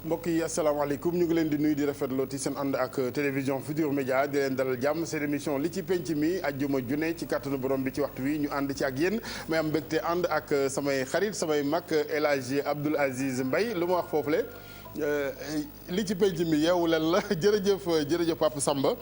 mbokk yi asalaamaaleykum ñu ngi leen di nuyu di rafetlu ci seen ànd ak télévision Futurs Médias di leen dalal jàmm seen émission li ci penc mi ajjuma junne ci kàttanu borom bi ci waxtu wi ñu ànd ci ak yéen may am mbégte ànd ak samay xarit samay mag El Hadji Abdoul Aziz Mbaye lu ma wax foofu le li ci penc mi yeewu leen la jërëjëf Papa Samba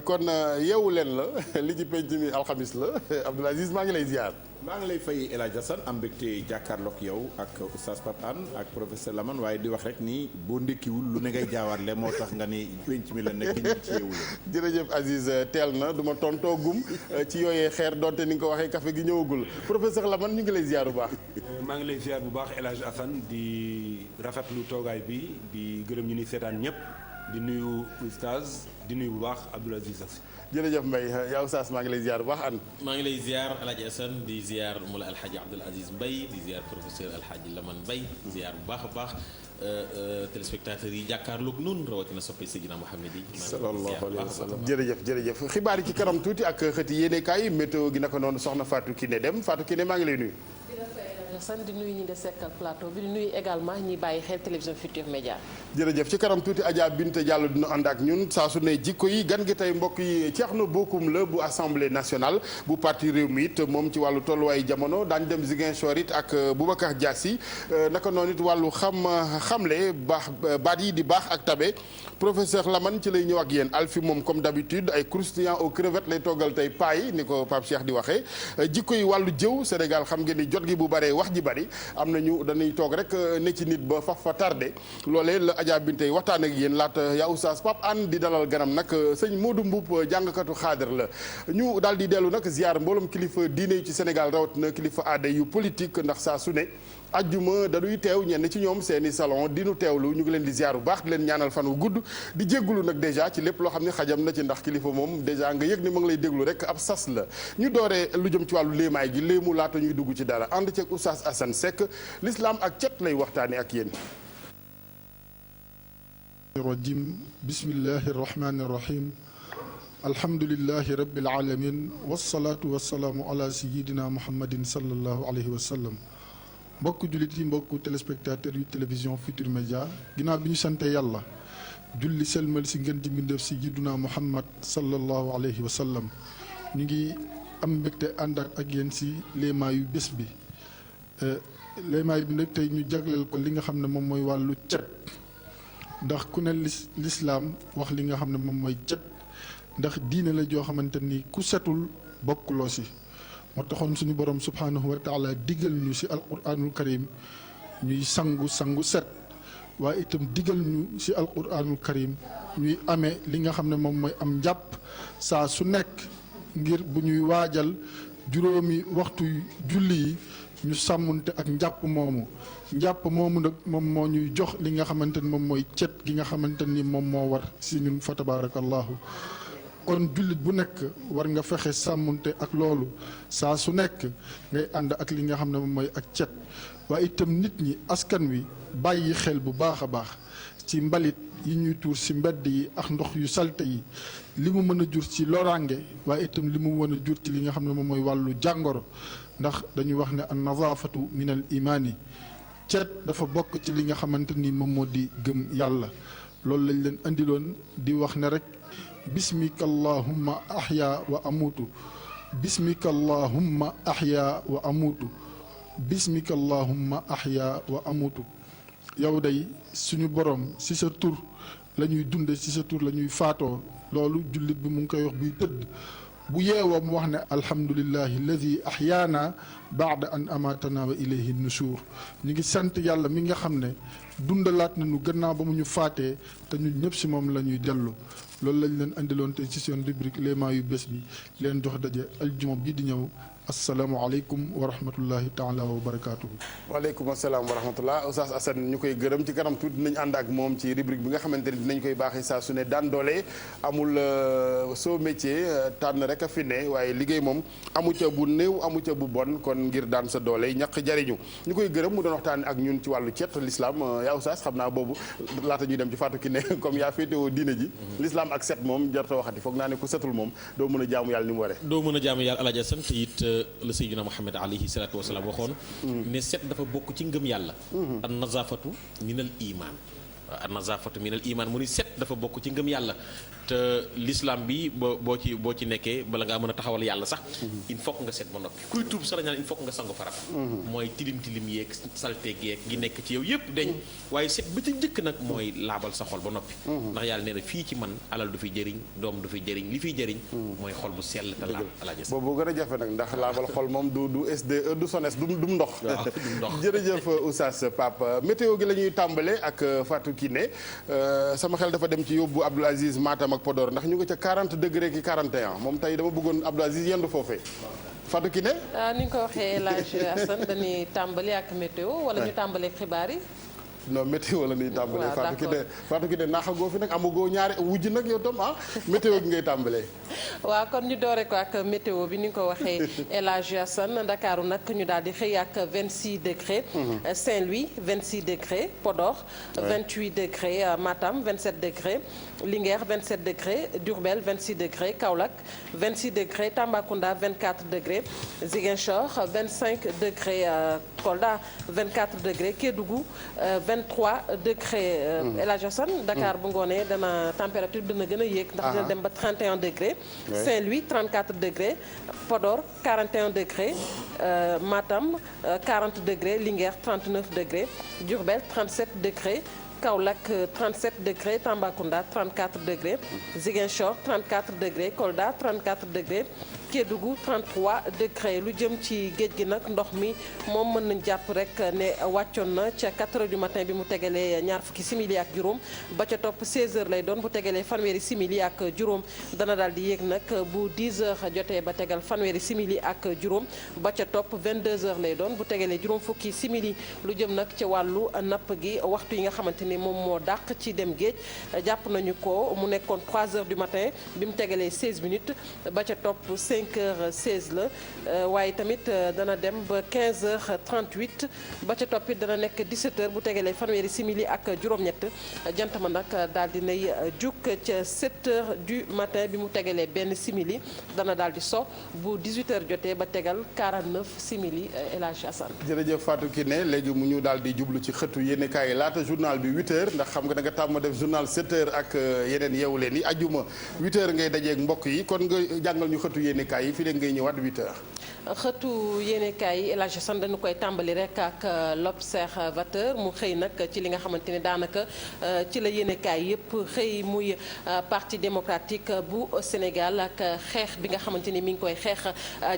kon yeewu leen la li ci penc mi alxamis la Abdoul Aziz maa ngi lay ziar. maa ngi lay fay El Hadj Assane am mbégte jàkkaarloog yow ak oustaz Pape Hann ak professeur Lamane waaye di wax rek ni boo ndékkiwul lu ne ngay jaawaarle moo tax nga ni penc mi la nekk ñu ci yeewu leen. jërëjëf Aziz teel na du ma tontoo gum ci yooyee xeer donte ni nga ko waxee café gi ñëwagul professeur Lamane ñu ngi lay ziar bu baax. maa ngi lay ziar bu baax El Hadj Assane di rafetlu toogaay bi di gërëm ñu ni seetaan ñëpp di nuyu oustaz di nuyu bu baax Abdoul Aziz Sy. jërëjëf Mbaye yow Oustaz maa ngi lay ziar bu baax an maa ngi lay ziar El Hadj Assane di ziar Moula El Hadj Abdoul Aziz Mbaye di ziar professeur El Hadj Lamane Mbaye ziar bu baax a baax téléspectateurs yi jàkkaarloog noonu rawatina soppe Seydina Mouhamed yi. sallallahu alayhi wa sallam jërëjëf xibaar yi ci kanam tuuti ak xëti yéenekaay météo gi naka noonu soxna Fatou Kiné Dem Fatou Kiné maa ngi lay nuyu. san di nuyu ñi de sekkal plateau bi di nuyu également ñiy bàyyi xel télévision Futurs Médias. jërëjëf ci kanam tuuti Adja Binte Diallo dina ànd ak ñun saa su ne jikko yi gan gi tey mbokk yi Thierno Bocoum la bu assemblée nationale bu parti Rewmi it moom ci wàllu tolluwaayu jamono daañu dem Ziguinchor it ak Boubacar Diassi naka noonu it wàllu xamle baax baat yi di baax ak tabe professeur Lamane ci lay ñëw ak yéen Alfi moom comme d'habitude ay croustillant aux crevettes lay toggal tey paay ni ko Pape Cheikh di waxee jikko yi wàllu jëw Sénégal xam ngeen ni jot gi bu baree wax ji bari am nañu dañuy toog rek ne ci nit ba fa tardé loolee la Adja Bintey waxtaan ak yéen laata yaa Oustaz Pape Hann di dalal ganam nag sëñ Modou Mboup jàngkatu xaadar la ñu daal di dellu nag ziar mbooloom kilifa diine yi ci Sénégal rawatina kilifa aada yu politique ndax saa su ne ajjuma dañuy teew ñenn ci ñoom seeni salon di nu teewlu ñu ngi leen di ziar bu baax di leen ñaanal fan wu gudd di jéggulu nag dèjà ci lépp loo xam ne xajam na ci ndax kilifa moom dèjà nga yëg ni ma ngi lay déglu rek ab sas la ñu dooree lu jëm ci wàllu léemaay gi léemu laata ñuy dugg ci dara ànd ceeg Oustaz Assane Seck l'islam ak cet lay waxtaane ak yéen rajim bismillahi rahmani rahim alhamdulillahi rabbil alamin wasalaatu wasalaamu ala sayidina muhammadin sallallahu alayhi wa sallam mbokk jullit yi mbokk téléspectateur yu télévision Futurs Médias ginnaaw bi ñu sante yàlla julli selmal si ngeen di mbindeef si jidduna muhammad sallallahu alayhi wa sallam ñu ngi am mbégte ànd ak yéen si léemaayu bés bi léemaay bi nag tey ñu jagleel ko li nga xam ne moom mooy wàllu cet ndax ku ne lislaam wax li nga xam ne moom mooy cet ndax diine la joo xamante ni ku setul bokkuloo si moo taxoon suñu borom subhanahu wa taala digal ñu si alquranul karim ñuy sangu set waaye itam digal ñu si alquranul karim ñuy amee li nga xam ne moom mooy am njàpp saa su nekk ngir bu ñuy waajal juróomi waxtu julli yi ñu sàmmunte ak njàpp moomu nag moom moo ñuy jox li nga xamante ni moom mooy cet gi nga xamante ni moom moo war si ñun fa tabarakallahu kon jullit bu nekk war nga fexe sàmmunte ak loolu saa su nekk ngay ànd ak li nga xam ne moom mooy ak cet waaye itam nit ñi askan wi bàyyi xel bu baax a baax ci mbalit yi ñuy tuur si mbedd yi ak ndox yu salte yi li mu mën a jur ci loraange waaye itam li mu mën a jur ci li nga xam ne moom mooy wàllu jàngoro ndax dañuy wax ne an nazafatu min al imaani cet dafa bokk ci li nga xamante ni moom moo di gëm yàlla loolu lañ leen indiloon di wax ne rek bismika allahumma ahya wa amutu bismika allahumma ahya wa amutu bismika allahumma ahya wa amutu yow day suñu borom ci sa tur la ñuy dunde ci sa tur la ñuy faatoo loolu jullit bi mu ngi koy wax buy tëdd bu yeewoo mu wax ne alhamdulillahi alladi ahyaana baada an amatana wa ilayhi nushur ñu ngi sant yàlla mi nga xam ne dundalaat nañu gannaaw ba mu ñu faatee te ñun ñëpp si moom la ñuy dellu loolu lañ leen andiloon te ci seen rubrique léemaa yu bés bi leen jox daje aljuma bi di ñëw asalaamaaleykum wa rahmatullahi taala wa barakaatuhu. waaleykum asalaam wa rahmatullah Oustaz Assane ñu koy gërëm ci kanam tuuti dinañ ànd ak moom ci rubrique bi nga xamante ni dinañ koy baaxee saa su ne daan doole amul soo métier tànn rek a fi ne waaye liggéey moom amu ca bu néew amu ca bu bon kon ngir daan sa doole ñaq jariñu ñu koy gërëm mu doon waxtaan ak ñun ci wàllu cet l'islam yaa Oustaz xam naa boobu laata ñuy dem ci Fatou Kiné comme yaa féetewoo diine ji l'islam ak set moom jarta waxati foog naa ne ku setul moom doo mën a jaamu yàlla ni mu waree. doo mën a jaamu yàlla Alaaji Assane te it la Sayyidina Muhammad alayhi salaatu wasalaam waxoon ne set dafa bokk ci ngëm yàlla an nazafatu minal iman an-nazaafatu minal iman mu ni set dafa bokk ci ngëm yàlla te l'islam bi boo ci nekkee bala ngaa mën a taxawal yàlla sax il faut que nga set ba noppi kuy tuub sax dañu naan il faut que nga sangu farata mooy tilim yeeg salte geeg gi nekk ci yow yëpp dañ waaye set ba ci njëkk nag mooy laabal sa xol ba noppi ndax yàlla nee na fii ci man alal du fi jëriñ doom du fi jëriñ li fiy jëriñ mooy xol bu sell te laab alaaji boobu gën a jafe nag ndax laabal xol moom du SDE du SONES du ndox jërëjëf Oustaz Pape météo gi la ñuy tàmbale ak Fatou Kiné sama xel dafa dem ci yóbbu Abdoul Aziz Matam ak Podor ndax ñu ngi ca 40 degré ki 41 moom tey dama bëggoon Abdoul Aziz yendu foofee Fatou Kiné ni nga ko waxee El Hadj Assane dañuy tàmbali ak météo wala ñu tàmbali xibaar yi. non météo la ñuy tàmbalee. waaw Fatou Kiné naaxagoo fi nag amagoo ñaari wujj nag yow tam météo gi ngay tàmbalee. waaw kon ñu doore ko ak météo bi ni nga ko waxee El Hadj Assane Ndakaaru nag ñu daal di xëy ak 26 degré. Saint-Louis 26 degré Podor 28 degré Matam 27 degré Linguère 27 degré Diourbel 26 degré Kaolack 26 degré Tambacounda 24 degré Ziguinchor 25 degré Kolda 24 degré Kédougou 23 degré El Hadj Assane Dakar bu ngoonee dana température dina gën a yéeg ndax dina dem ba 31 degré Saint-Louis 34 degré Podor 41 degré Matam 40 degré Linguère 39 degré Diourbel 37 degré Kaolack 37 degré Tambacounda 34 degré Ziguinchor 34 degré Kolda 34 degré Kédougou 33 degré lu jëm ci géej gi nag ndox mi moom mën nañ jàpp rek ne wàccoon na ca 4 heures du matin bi mu tegalee ñaar fukki simili ak juróom ba ca topp 16 heures lay doon bu tegalee fanweeri simili ak juróom dana daal di yéeg nag bu 10 heures jotee ba tegal fanweeri simili ak juróom ba ca topp 22 heures lay doon bu tegalee juróom fukki simili lu jëm nag ci wàllu napp gi waxtu yi nga xamante ni moom moo dàq ci dem géej jàpp nañu ko mu nekkoon 3 heures du matin bi mu tegalee 16 minutes ba ca topp 5h16 la waaye tamit dana dem ba 15h38 ba ca toppit dana nekk 17h bu tegalee fanweeri simili ak juróom-ñett jant ma nag daal di nay jukk ca 7h du matin bi mu tegalee benn simili dana daal di so bu 18h jotee ba tegal 49 simili El Hadj Assane. jërëjëf Fatou Kiné léegi mu ñu daal di jublu ci xëtu yéenekaay yi laata journal bi 8h ndax xam nga da nga tàmm def journal 7h ak yeneen yeewu leen yi ajjuma 8h ngay dajeeg mbokk yi kon nga jàngal ñu xëtu yéenekaay yi fii léegi ngay ñëwaat 8h. xëtu yéenekaay yi El Hadj Assane dañu koy tàmbali rek ak l'observateur mu xëy nag ci li nga xamante ni daanaka ci la yéenekaay yëpp xëy muy parti démocratique bu Sénégal ak xeex bi nga xamante ni mi ngi koy xeex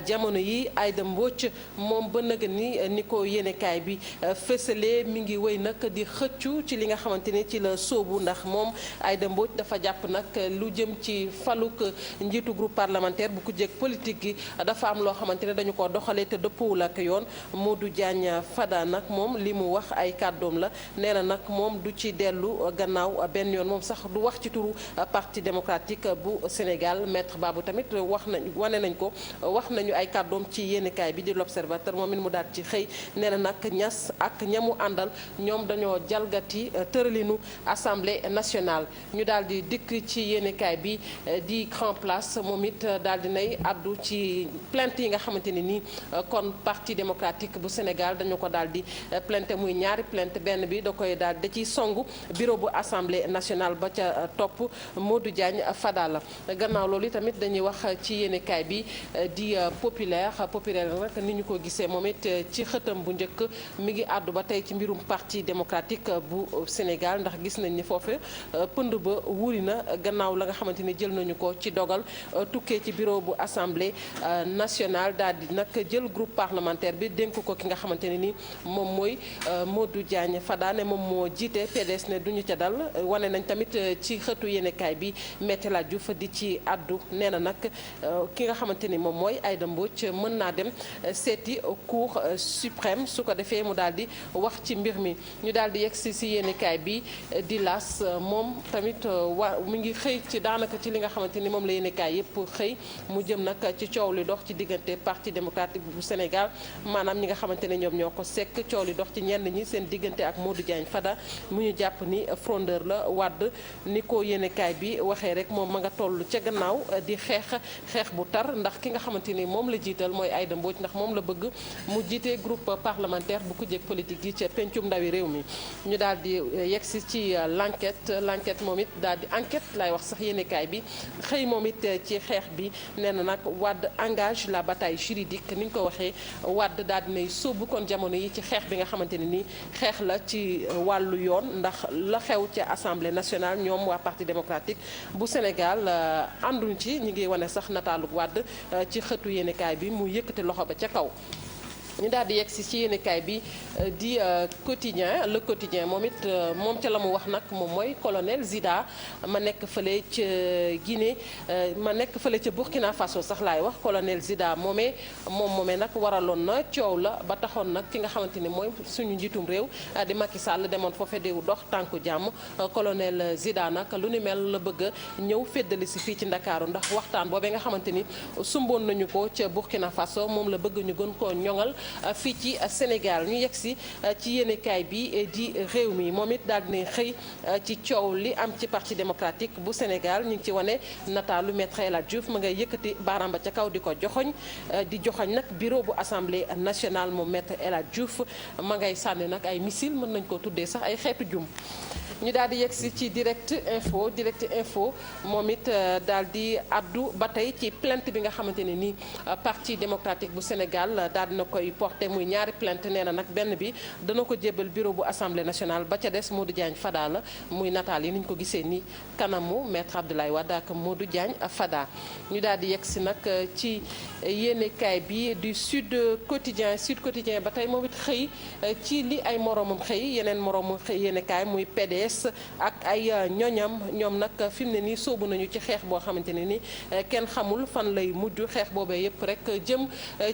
jamono yi Aïda Mbodj moom ba nëg ni ko yéenekaay bi fësalee mi ngi wéy nag di xëccu ci li nga xamante ni ci la sóobu ndax moom Aïda Mbodj dafa jàpp nag lu jëm ci faluk njiitu groupe parlementaire bu ku jég politique gi dafa am loo xamante ne dañu ko doxalee te dëppwul ak yoon Modou Diagne Fada nag moom li mu wax ay kàddoom la nee na nag moom du ci dellu gannaaw benn yoon moom sax du wax ci turu parti démocratique bu Sénégal maître Babou tamit wane nañ ko wax nañu ay kàddoom ci yéenekaay bi di l'observateur moom it mu daal ci xëy nee na nag ñas ak ñamu àndal ñoom dañoo jalgati tëralinu assemblée nationale ñu daal di dikk ci yéenekaay bi di Grand Place moom it daal di nay addu ci plainte yi nga xamante ni nii kon parti démocratique bu Sénégal dañu ko daal di plainte muy ñaari plainte benn bi da koy daal da ciy songu bureau bu assemblée nationale ba ca topp Modou Diagne Fada la gannaaw loolu tamit dañuy wax ci yéenekaay bi di populaire nag ni ñu ko gisee moom it ci xëtam bu njëkk mi ngi àddu ba tey ci mbirum parti démocratique bu Sénégal ndax gis nañ ni foofu pënd ba wuuri na gannaaw la nga xamante ni jël nañu ko ci dogal tukkee ci bureau bu assemblée nationale daal di nag jël groupe parlementaire bi dénk ko ki nga xamante ne ni moom mooy Modou Diagne Fada ne moom moo jiite PDS ne duñu ca dal wane nañ tamit ci xëtu yéenekaay bi Maître El Hadji Diouf di ci addu nee na nag ki nga xamante ni moom mooy Aïda Mbodj mën naa dem seeti cour suprême su ko defee mu daal di wax ci mbir mi ñu daal di yegsi si yéenekaay bi di L'As moom tamit mi ngi xëy ci daanaka ci li nga xamante ni moom la yéenekaay yëpp xëy mu jëm nag ci coow li dox ci diggante parti parti démocratique bu Sénégal maanaam ñi nga xamante ne ñoom ñoo ko sekk coow li dox ci ñenn ñi seen diggante ak Modou Diagne Fada mu ñu jàpp ni frondeur la Wade ni ko yéenekaay bi waxee rek moom ma nga toll ca gannaaw di xeex bu tar ndax ki nga xamante ni moom la jiital mooy Aïda Mbodj ndax moom la bëgg mu jiite groupe parlementaire bu kujje politique yi ca pencum ndawi réew mi ñu daal di yegsi ci l'enquête moom it daal di enquête lay wax sax yéenekaay bi xëy moom it ci xeex bi nee na nag Wade engage la bataille juridique ni ñu ko waxee Wade daal dinay sóobu kon jamono yi ci xeex bi nga xamante ne ni xeex la ci wàllu yoon ndax la xew ca assemblée nationale ñoom waa parti démocratique bu Sénégal ànduñ ci ñi ngi wane sax nataalu Wade ci xëtu yéenekaay bi mu yëkkati loxo ba ca kaw ñu daal di yegg si ci yéenekaay bi di quotidien le quotidien moom it moom ca la mu wax nag moom mooy colonel Zida ma nekk fële ca Guinée ma nekk fële ca Burkina Faso sax laay wax colonel Zida moomee nag waraloon na coow la ba taxoon nag ki nga xamante ni mooy suñu njiitum réew di Macky Sall demoon foofe di dox tànku jàmm colonel Zida nag lu ni mel la bëgg a ñëw féddali si fii ci Ndakaaru ndax waxtaan boobee nga xamante ni sumboon nañu ko ca Burkina Faso moom la bëgg ñu gën koo ñoŋal fii ci Sénégal ñu yegg si ci yéenekaay bi di réew mi moom it daal dina xëy ci coow li am ci parti démocratique bu Sénégal ñu ngi ci wane nataalu maître El Hadji Diouf ma ngay yëkkati baaraam ba ca kaw di ko joxoñ nag bureau bu assemblée nationale moom maître El Hadji Diouf ma ngay sànni nag ay missile mën nañ koo tuddee sax ay xeetu jum ñu daal di yegg si ci direct info moom it daal di addu ba tey ci plainte bi nga xamante ne ni parti démocratique bu Sénégal daal dina koy porté muy ñaari plainte nee na nag benn bi dana ko jébbal bureau bu assemblée nationale ba ca des Modou Diagne Fada la muy nataal yi ni ñu ko gisee ni kanamu maître Abdoulaye Wade ak Modou Diagne Fada ñu daal di yegg si nag ci yéenekaay bi du Sud Quotidien ba tey moom it xëy ci li ay moromam xëy yeneen moromam xëy yéenekaay muy PDS ak ay ñoom nag fi mu ne nii sóobu nañu ci xeex boo xamante ne ni kenn xamul fan lay mujj xeex boobee yëpp rek jëm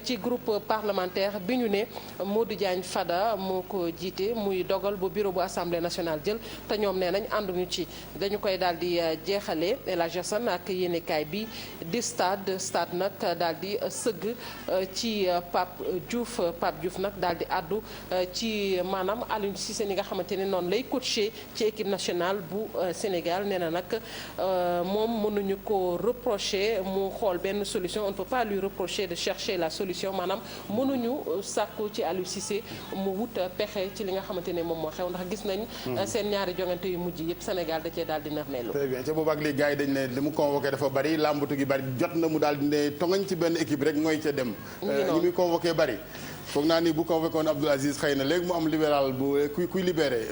ci groupe parlementaire bi ñu ne Modou Diagne Fada moo ko jiite muy dogal bu bureau bu assemblée nationale jël te ñoom nee nañ ànduñu ci dañu koy daal di jeexalee El Hadji Assane ak yéenekaay bi di stade nag daal di sëgg ci Pape Diouf nag daal di àddu ci maanaam Aliou Cissé ni nga xamante ne noonu lay coaché ci équipe nationale bu Sénégal nee na nag moom mënuñu ko reprocher mu xool benn solution on ne peut pas lui reprocher de chercher la solution maanaam mënuñu sàkku ci Aliou Cissé mu wut pexe ci li nga xamante ne moom moo xew ndax gis nañ seen ñaari jongante yu mujj yëpp Sénégal da cee daal di nërmeelu. très bien ca boobu ak léegi gars yi dañ ne li mu convoqué dafa bari làmbatu gi bari jot na mu daal di ne tongañ ci benn équipe rek mooy ca dem. ñi muy convoqué bari. foog naa ni bu convoqué woon Abdoul Aziz xëy na léegi mu am libéral bu kuy libéré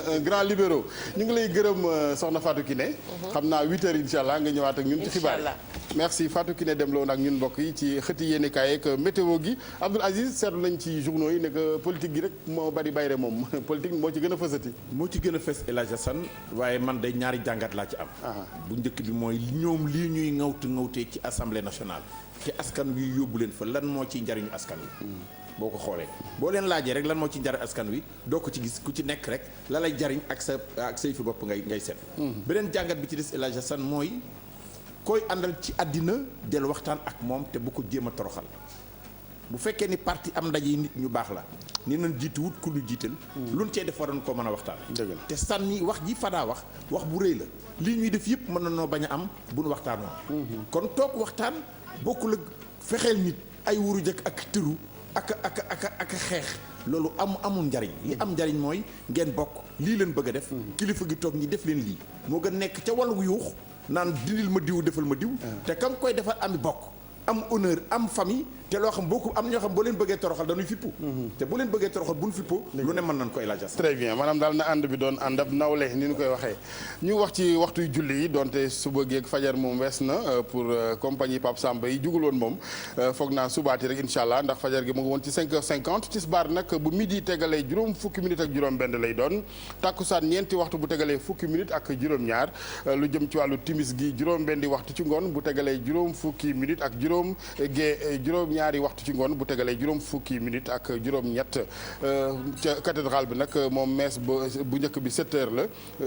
un grand libéraux ñu ngi lay gërëm soxna Fatou Kiné. xam naa 8h incha allah nga ñëwaat ak ñun ci xibaar yi. merci Fatou Kiné dem loon ak ñun mbokk yi ci xëti yéenekaay ak météo gi Abdoul Aziz seetlu nañ ci journaux yi ne que politique gi rek moo bari bayre moom politique moo ci gën a fësati. moo ci gën a fës El Hadji Assane waaye man day ñaari jàngat laa ci am. bu njëkk bi mooy ñoom lii ñuy ŋawtee ci assemblée nationale te askan wi yóbbu leen fa lan moo ciy njariñu askan wi. boo ko xoolee boo leen laajee rek lan moo ci njariñ askan wi doo ko ci gis ku ci nekk rek la lay jariñ ak say fi bopp ngay seet. beneen jàngat bi ci des El Hadji Assane mooy koy àndal ci àddina del waxtaan ak moom te bu ko jéem a toroxal bu fekkee ni parti am ndaje yi nit ñu baax la ni nañ jiituwut ku ñu jiital. luñ cee def waroon koo mën a waxtaan. te sànni wax ji Fada wax bu rëy la lii ñuy def yëpp mën na noo bañ a am bu nu waxtaanoo. kon toog waxtaan bokkul ak fexeel nit ay wuru jëkk ak tëru. ak xeex loolu amul njariñ li am njariñ mooy ngeen bokk lii leen bëgg a def kilifa gi toog ñi def leen lii moo gën nekk ca wàllu yuux naan dindil ma diw defal ma diw te kam koy defal ami bokk am honneur am famille te loo xam boo ko am ñoo xam boo leen bëggee toroxal dañuy fippu te boo leen bëggee toroxal buñ fippu lu ne mën nañ ko élajas très bien maanaam daal na ànd bi doon ànd ab nawle ni ñu koy waxee ñu wax ci waxtuy julli yi donte suba geeg fajar moom wees na pour compagnie Pape Samba yi jugul woon moom foog naa subaati rek incha allah ndax fajar gi mu ngi woon ci 5h50 tisbaar nag bu midi tegalee juróom fukki minutes ak juróom benn lay doon takkusaan ñeenti waxtu bu tegalee fukki minutes ak juróom ñaar lu jëm ci wàllu timis gi juróom benn waxtu ci ngoon bu tegalee juróom fukki minutes ak juróom ñaar ñaari waxtu ci ngoon bu tegalee juróom fukki minutes ak juróom-ñett ca cathédrale bi nag moom messe bu njëkk bi 7h la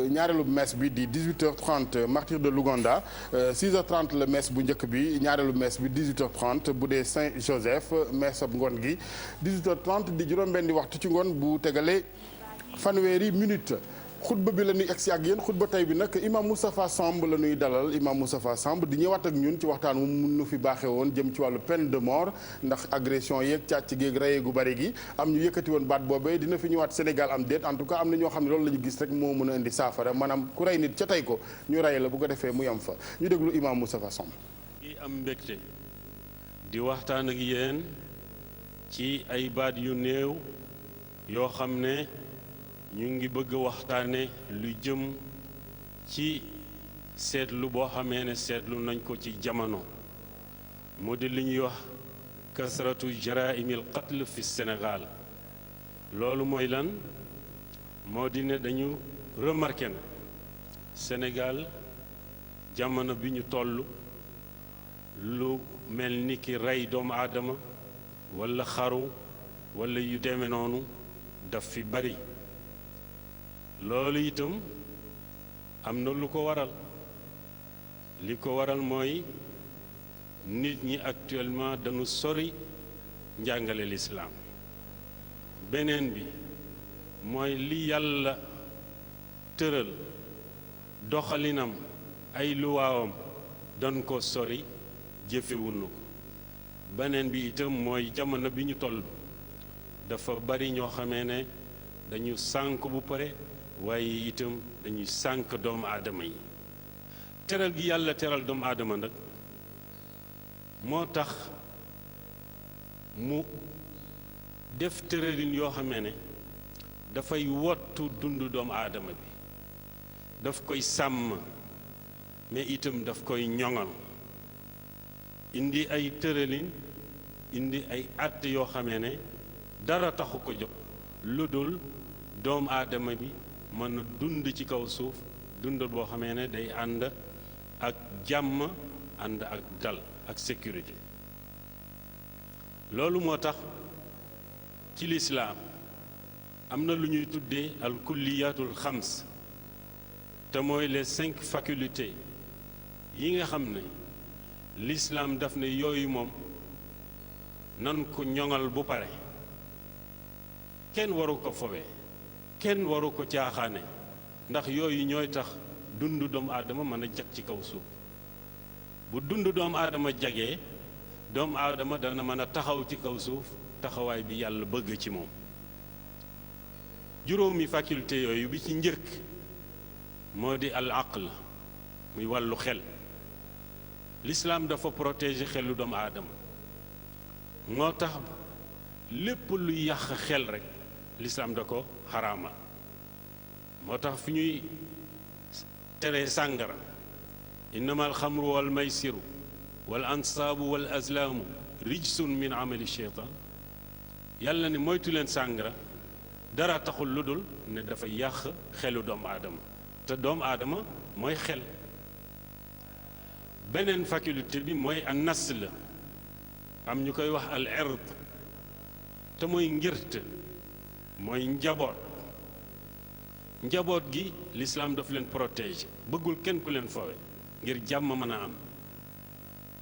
ñaareelu messe bi di 18h30 martyr de l'Ouganda 6h30 la messe bu njëkk bi ñaareelu messe bi 18h30 bu dee Saint-Joseph messe ab ngoon gi 18h30 di juróom-benni waxtu ci ngoon bu tegalee fanweeri minutes. xutba bi la ñuy egsi ak yéen xutba tey bi nag imam Moustapha Samb la ñuy dalal imam Moustapha Samb di ñëwaat ak ñun ci waxtaan mu mun nu fi baaxee woon jëm ci wàllu peine de mort ndax agression yeeg càcc géeg rayé gu bari gi am ñu yëkkati woon baat boobee dina fi ñëwaat Sénégal am déet en tout cas am na ñoo xam ne loolu la ñu gis rek moo mën a indi saafara maanaam ku rey nit ca tey ko ñu rey la bu ko defee muy am fa ñu déglu imam Moustapha Samb. yi am mbégte di waxtaan ak yéen ci ay baat yu néew yoo xam ne ñu ngi bëgg waxtaane lu jëm ci seetlu boo xamee ne seetlu nañ ko ci jamono mu di li ñuy wax kasratu jaraimil qatl fi Sénégal loolu mooy lan moo di ne dañu remarqué na Sénégal jamono bi ñu toll lu mel ni ki rey doomu aadama walla xaru walla yu deme noonu daf fi bari loolu itam am na lu ko waral li ko waral mooy nit ñi actuellement dañu sori njàngale lislaam beneen bi mooy li yàlla tëral doxalinam ay luwaawam dañ ko sori jëfewuñu ko beneen bi itam mooy jamono bi ñu toll dafa bari ñoo xamee ne dañu sànk bu pare waaye itam dañuy sànk doomu aadama yi teral gi yàlla teral doomu aadama nag moo tax mu def tëralin yoo xamee ne dafay wottu dundu doomu aadama bi daf koy sàmm mais itam daf koy ñoŋal indi ay tëralin indi ay àtte yoo xamee ne dara taxu ko jóg lu dul doomu aadama bi mën a dund ci kaw suuf dund boo xamee ne day ànd ak jàmm ànd ak dal ak sécurité loolu moo tax ci lislaam am na lu ñuy tuddee al kulliyatul xams te mooy les 5 facultés yi nga xam ne lislaam daf ne yooyu moom nan ko ñoŋal bu pare kenn waru ko fowe kenn waru ko caaxaane ndax yooyu ñooy tax dundu doomu aadama mën a jag ci kaw suuf bu dundu doomu aadama jagee doomu aadama dana mën a taxaw ci kaw suuf taxawaay bi yàlla bëgg ci moom juróomi faculté yooyu bi ci njëkk moo di al aql muy wàllu xel lislaam dafa protéger xelu doomu aadama moo tax lépp lu yàq xel rekk lislaam da ko xaraamal moo tax fi ñuy tere sàngara innama alxamru wal maysiru wal ansaabu wal azlaamu rijsun min amali sheytaan yàlla ne moytu leen sàngara dara taxul lu dul ne dafa yàq xelu doomu aadama te doomu aadama mooy xel beneen faculté bi mooy an nasl am ñu koy wax al ird te mooy ngirte mooy njaboot gi lislaam daf leen protéger bëggul kenn ku leen fowe ngir jàmm mën a am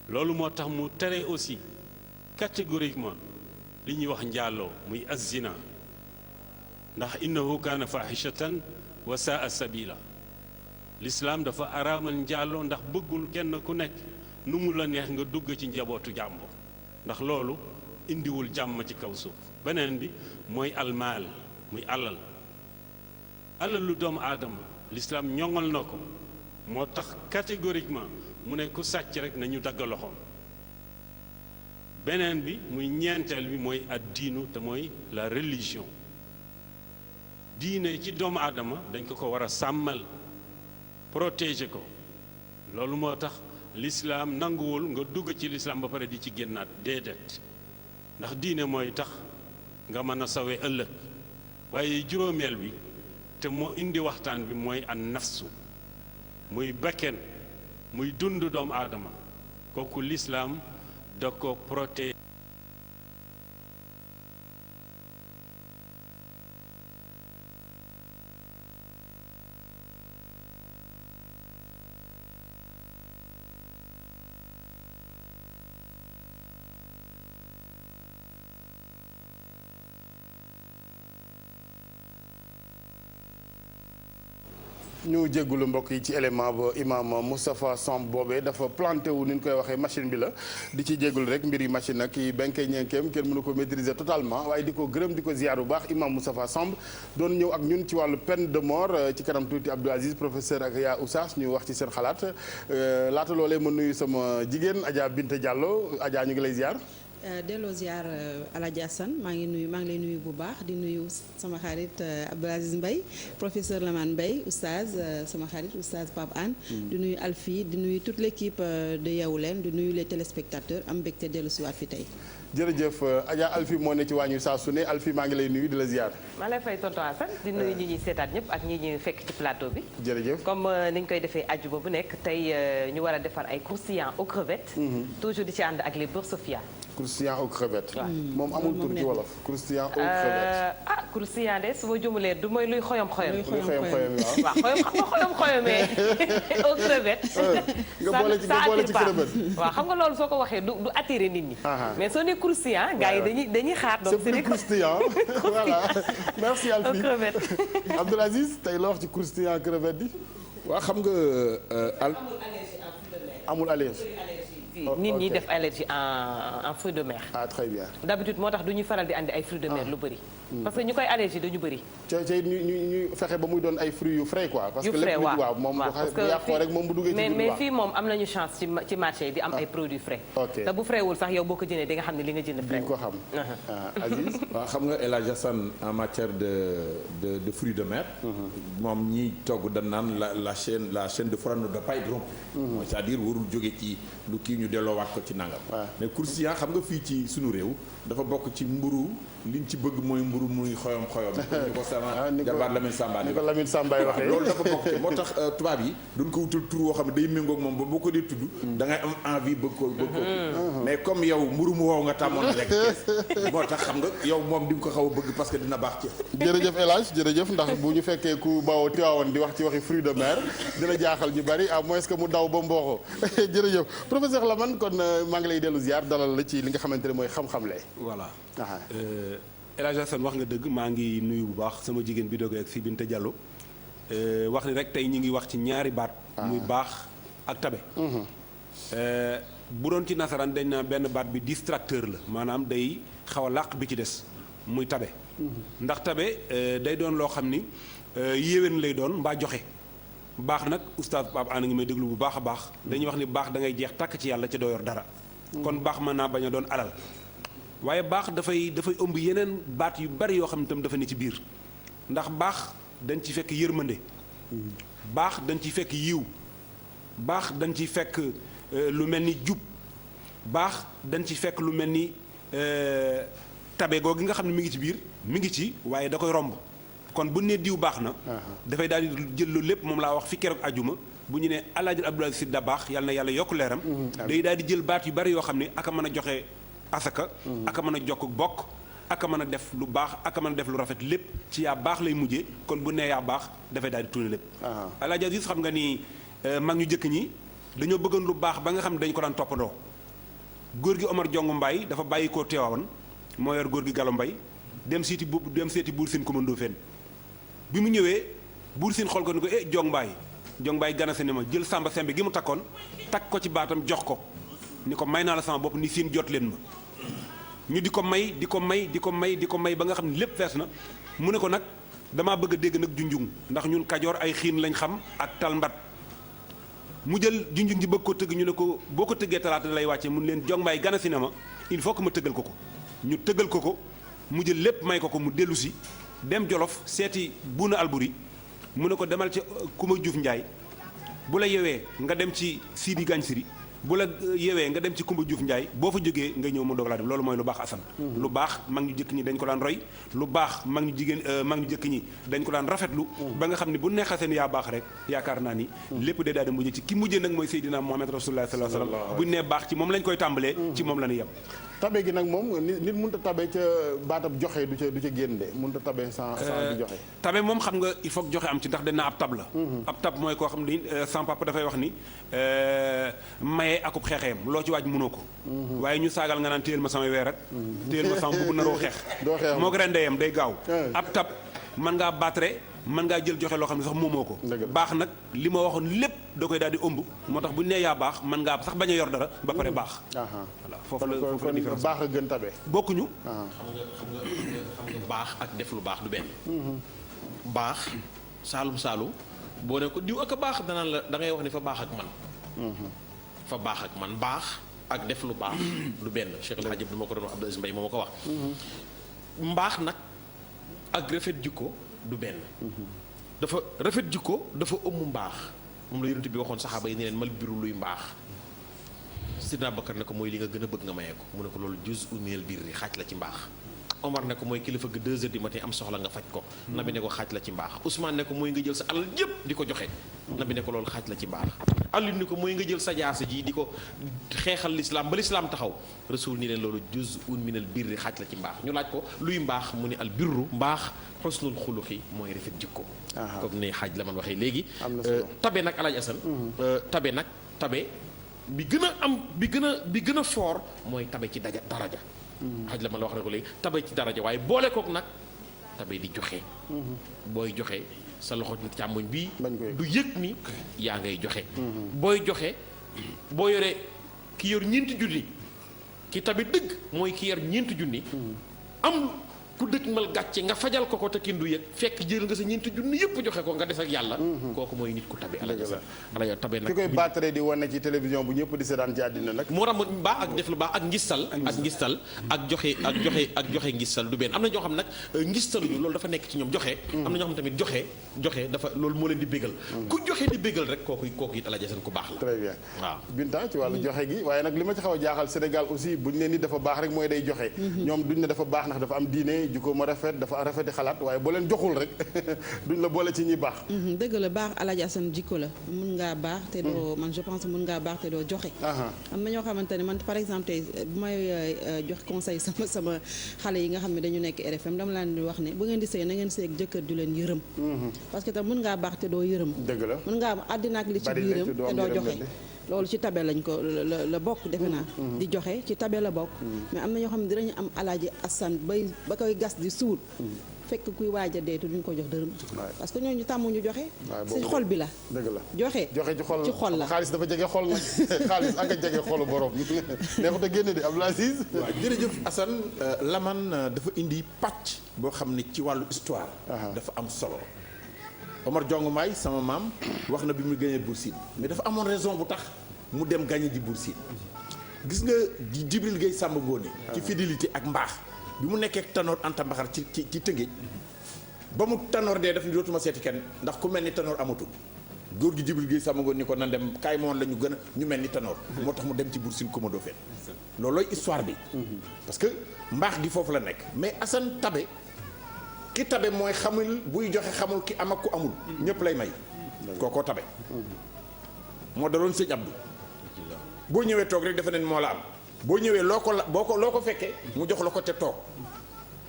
loolu moo tax mu tere aussi catégoriquement li ñuy wax njaaloo muy azzina ndax innahu kaana fahishatan wa saa sabila lislaam dafa araamal njaaloo ndax bëggul kenn ku nekk nu mu la neex nga dugg ci njabootu jàmbur ndax loolu indiwul jàmm ci kaw suuf beneen bi mooy almaal muy alal lu doomu aadama lislaam ñoŋal na ko moo tax catégoriquement mu ne ku sàcc rek nañu dagg loxoom beneen bi muy ñeenteel bi mooy ad diinu te mooy la religion diine ci doomu aadama dañ ko war a sàmmal protéger ko loolu moo tax lislaam nanguwul nga dugg ci lislaam ba pare di ci génnaat déedéet ndax diine mooy tax nga mën a sawee ëllëg waaye juróomeel bi te moo indi waxtaan bi mooy an nafsu muy bakken muy dund doomu aadama kooku lislaam da ko protéger ñu jéggulu mbokk yi ci élément ba imam Moustapha Samb boobee dafa planté wu ni ñu koy waxee machine bi la di ci jéggulu rek mbir yi machine nag yi benke ñenkeem kenn mënu ko maîtriser totalement waaye di ko gërëm di ko ziar bu baax imam Moustapha Samb doon ñëw ak ñun ci wàllu peine de mort ci kanam tuuti Abdou Aziz professeur ak yaa Oustaz ñu wax ci seen xalaat laata loolee ma nuyu sama jigéen Adja Binte Diallo Adja ñu ngi lay ziar. delloo ziar Alaaji Assane maa ngi lay nuyu bu baax di nuyu sama xarit Abdou Aziz Mbaye professeur Lamane Mbaye oustaz sama xarit oustaz Pape Anne di nuyu Alfie di nuyu toute l'équipe de Yeewu Leen di nuyu les téléspectateurs am mbégte dellu si waat fi tey. jërëjëf Adja Alfie moo ne ci wàññi saa su ne Alfie maa ngi lay nuyu di la ziar. maa lay fay tonton Assane di nuyu ñi ñuy seetaat ñëpp ak ñi ñuy fekk ci plateau bi. jërëjëf comme ni ñu koy defee àjjuma bu nekk tey ñu war a defar ay croustillants aux crevettes. toujours di ci ànd ak les beurre Sofia. croustillant aux crevettes. moom amul tur ci wolof. croustillant aux crevettes. croustillant de su ma jumulee du mooy luy xoyom xoyom. luy xoyom xoyom waaw xoyom xoyomee aux crevettes. nga boole ci crevette. waaw xam nga loolu soo ko waxee du attirer nit ñi. mais soo nee croustillant gars yi dañuy xaar. donc c'est plus croustillant voilà merci Alfie. aux crevettes. Abdoul Aziz tey la wax ci croustillant crevette yi. waa xam nga amul allergie. nit ñi def allergie en fruits de mer. ah très bien. d'habitude moo tax du ñu faral di andi ay fruits de mer lu bëri. parce que ñu koy allergie dañu bëri. ca ñu fexe ba muy doon ay fruits yu frais quoi. parce que lépp waaw moom bu yàqoo rek moom bu duggee ci biir mais fii moom am nañu chance ci marché yi di am ay produits frais. ok te bu frais wul sax yow boo ko jëndee di nga xam ne li nga jënd frais. di nga ko xam. Aziz. waaw xam nga El Hadj Assane en matière de fruits de mer. moom ñiy togg dañ naan la chaîne de froid ne doit pas être rompue. c'est-à-dire warul jóge ci lu kii ñu delloowaat ko ci nangam. mais croustillant xam nga fii ci sunu réew dafa bokk ci mburu liñ ci bëgg mooy mburu muy xoyom xoyom. ni ko sama jabaar Lamine Samba ni ko Lamine Samba waxee loolu dafa bokk ci moo tax tubaab yi duñ ko wutal tur woo xam ne day méngoog moom ba boo ko dee tudd. da ngay am envie bëgg ko mais comme yow mburu mu wow nga tàmmoon rek moo tax xam nga yow moom di nga ko xaw a bëgg parce que dina baax ci. jërëjëf El Hadj jërëjëf ndax bu ñu fekkee ku bawoo Tiwaawoon di wax ci waxi fruits de mer dina jaaxal ñu bari à moins que mu daw ba mboxo jërëjëf professeur Lamane kon maa ngi lay dellu ziar dalal la ci li nga xamante ne mooy xam-xamle. voilà El Hadj Assane wax nga dëgg maa ngi nuyu bu baax sama jigéen bi doge ak si Binte Diallo wax ni rek tey ñi ngi wax ci ñaari baat. muy baax ak tabe. bu doon ci nasaraan dañ naa benn baat bi distracteur la maanaam day xaw a làq bi ci des muy tabe. ndax tabe day doon loo xam ni yéwén lay doon mbaa joxe. baax nag oustaz Pape Anna ngi may déglu bu baax a baax dañuy wax ni baax da ngay jeex tàkk ci yàlla ci doo yor dara. kon baax mën naa bañ a doon alal. waaye baax dafay ëmb yeneen baat yu bari yoo xam ne tam dafa ne ci biir ndax baax dañ ci fekk yërmande. baax dañ ci fekk yiw. baax dañ ci fekk lu mel ni jub. baax dañ ci fekk lu mel ni tabe googu nga xam ne mi ngi ci biir mi ngi ci waaye da koy romb. kon bu ne diw baax na. dafay daal di jël loolu lépp moom laa wax fi keroog ajuma bu ñu ne El Hadj Abdoul Aziz Sy Dabakh yàlla na yàlla yokk leeram. day daal di jël baat yu bari yoo xam ne aka mën a joxe asaka. aka mën a jokk bokk. aka mën a def lu baax aka mën a def lu rafet lépp ci yaa baax lay mujjee kon bu nee yaa baax dafay daal di tuune lépp. El Hadj Aziz xam nga ni mag ñu jëkk ñi dañoo bëggoon lu baax ba nga xam ne dañu ko daan toppandoo. góor gi Omar Jongu Mbaay dafa bàyyi koo Teewaawoon moo yor góor gi Gallo Mbay dem seeti buur Sine Coumba Fène bi mu ñëwee buur Sine xool ko ni ko Jong Mbaay ganase ne ma jël sàmba sembe gi mu takkoon takk ko ci baatam jox ko ni ko may naa la sama bopp ni Sine jot leen ma ñu di ko may ba nga xam ne lépp fees na mu ne ko nag damaa bëgg a dégg nag junjung ndax ñun Kajoor ay xiin lañ xam ak talmbat mu jël junjung ji bëgg ko tëgg ñu ne ko boo ko tëggee talaata lay wàcce mun leen Jong Mbaay ganase ne ma il faut que ma tëggal ko ñu tëggal ko mu jël lépp may ko mu dellu si dem Jolof seeti Buuna Alburi mu ne ko demal ci Kuma Juuf Njaay bu la yewee nga dem ci Sidi Gagne Siri bu la yewee nga dem ci Kumba Juuf Njaay boo fa jógee nga ñëw mu doog laa dem loolu mooy lu baax Assane lu baax mag ñu jëkk ñi dañ ko daan roy lu baax mag ñu jëkk ñi dañ ko daan rafetlu ba nga xam ne bu neexasee ni yaa baax rek yaakaar naa ni lépp day daal di mujj ci ki mujjee nag mooy Seydina Muhammad Rasulullah sallallahu alayhi wasallam buñ nee baax ci moom lañ koy tàmbalee ci moom la ñu yem tabe gi nag moom nit mënut a tabe ca baatab joxe du ca génn de mënut a tabe sans di joxe tabe moom xam nga il faut que joxe am ci ndax dañ na ab tab la ab tab mooy koo xam ni sans papa dafay wax ni maye akub xeexeem loo ci waaj mënoo ko waaye ñu saagal nga naan téyel ma samay weer ak téyel ma sama bugg naroo xeex moo ko rendeyam day gaaw ab tab mën ngaa battre mën ngaa jël joxe loo xam ne sax moomoo ko. baax nag li ma waxoon lépp da koy daal di ëmb. moo tax bu ñu nee yaa baax mën ngaa sax bañ a yor dara ba pare baax. voilà foofu la différence baax a gën tabe. bokkuñu. xam nga baax ak def lu baax du benn. baax saalum boo ne ko diw ak a baax danaan la da ngay wax ne fa baax ak man. fa baax ak man baax ak def lu baax du benn Cheikh El Hadj dama ko doon wax Abdou Aziz Mbaye moo ma ko wax. mbaax nag ak rafet jikko du benn. dafa rafet jikko dafa ëmb mbaax moom la yonent bi waxoon saxaaba yi ne leen mal biru luy mbaax. Sidna Bakar ne ko mooy li nga gën a bëgg nga mayee ko mu ne ko loolu juz'un minal birri xaaj la ci mbaax. Omar ne ko mooy kilifa gi 2 heures du matin am soxla nga faj ko. Nabi ne ko xaaj la ci mbaax. Ousmane ne ko mooy nga jël sa alal yëpp di ko joxe. Nabi ne ko loolu xaaj la ci mbaax. Aliou ne ko mooy nga jël sa jaasa ji di ko xeexal lislaam ba lislaam taxaw. Rasul ni leen loolu juz'un minal birri xaaj la ci mbaax ñu laaj ko luy mbaax mu ne al birru mbaax xusnul xuluqi mooy rafet jikko. comme ne xaaj la man waxee léegi. tabe nag Alaaji Asan tabe bi gën a fort mooy tabe ci daraja. xaj la ma la wax na ko léegi tabe ci daraja waaye boole kook nag tabe di joxe. booy joxe sa loxo càmmoñ bii du yëg ni yaa ngay joxe. booy joxe boo yoree ki yor ñeenti junni ki tabe dëgg mooy ki yor ñeenti junni. am ku dëkk mal gàcce nga fajal ko te kenn du yëg fekk jël nga sa ñeenti junni yëpp joxe ko nga des ak yàlla. kooku mooy nit ku tabe ala tabe nag. ki koy battre di wane ci télévision bu ñëpp di seetaan ci àddina nag. moo tax baax ak def lu baax ak ngistal ak joxe ngistal du benn am na ñoo xam nag ngistaluñu loolu dafa nekk ci ñoom joxe. am na ñoo xam tamit joxe dafa loolu moo leen di bégal. ku joxe di bégal rek kooku it Alaaji Asan ku baax la. très bien waaw Binta ci wàllu joxe gi waaye nag li ma ci xaw a jaaxal Sénégal aussi buñ ne nit dafa baax rek mooy day joxe. ñoom duñ ne dafa baax ndax dafa am diine jikko ma rafet dafa rafeti xalaat waaye boo leen joxul rek duñ la boole ci ñi baax. dëgg la baax Alaaji Asan jikko la mun ngaa baax te doo man je pense mun ngaa baax te doo joxe. am na ñoo xamante ne man par exemple tey bu may jox conseil sama xale yi nga xam ne dañu nekk RFM dama laan di wax ne bu ngeen di sëy na ngeen sëy ak jëkkër ju leen yërëm. parce que tam mun ngaa baax te doo yërëm. dëgg la mun ngaa am àddina ak li ci biiram te doo joxe. loolu ci tabe lañ ko la bokk defe naa. di joxe ci tabe la bokk. mais am na ñoo xam ne dinañu am Alaaji Asan ba koy gas di suul. fekk kuy waaj a dee te duñ ko jox dërëm. parce que ñooñu tàmmuñu joxe. ci xol bi la. dëgg la joxe ci xol la xaalis dafa jege xol nag xaalis ak a jege xolu borom neexut a génne de Abdou Aziz. waaw jërëjëf Assane Laman dafa indi pàcc boo xam ne ci wàllu histoire. dafa am solo. Omar Jongumaay sama maam wax na bi mu gagné Bour Sine mais dafa amoon raison bu tax mu dem gagné ji Bour Sine gis nga Jibril Gueye Samba Ngóone ci fidélité ak mbaax bi mu nekkee Tanor Anta Mbaxar ci Tëngéej ba mu Tanor dee daf ni dootuma seeti kenn ndax ku mel ni Tanor amatul góor gi Jibril Gueye Samba Ngóone ni ko nan dem kaay moon la ñu gën a ñu mel ni Tanor moo tax mu dem ci Bour Sine Komodo fen loolooy histoire bi parce que mbaax gi foofu la nekk mais Assane tabe ki tabe mooy xamul buy joxe xamul ki am ak ku amul ñëpp lay may kookoo tabe moo daloon sëñ Abdou boo ñëwee toog rek dafa ne moo la am boo ñëwee loo ko fekkee mu jox la ko te toog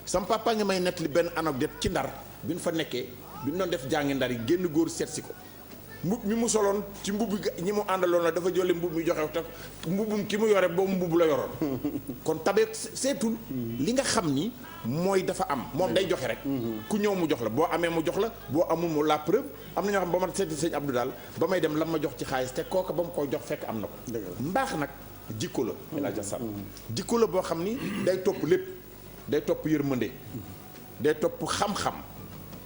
sam papa nga may nettali benn anecdote ci Ndar bi ñu fa nekkee bi ñu doon def jàngi Ndar yi génn góor seet si ko mbub mi mu soloon ci mbubb ñi mu àndaloon la dafa jolle mbub mi joxe te mbubum ki mu yore boobu mbubb la yoroon kon tabe seetul li nga xam ni mooy dafa am moom day joxe rek ku ñëw mu jox la boo amee mu jox la boo amul mu la preuve am na ñoo xam ba ma seeti sëñ Abdou daal ba may dem la ma jox ci xaalis te kooka ba mu koy jox fekk am na ko mbaax nag jikko la El Hadj Assane jikko la boo xam ni day topp lépp day topp yërmande day topp xam-xam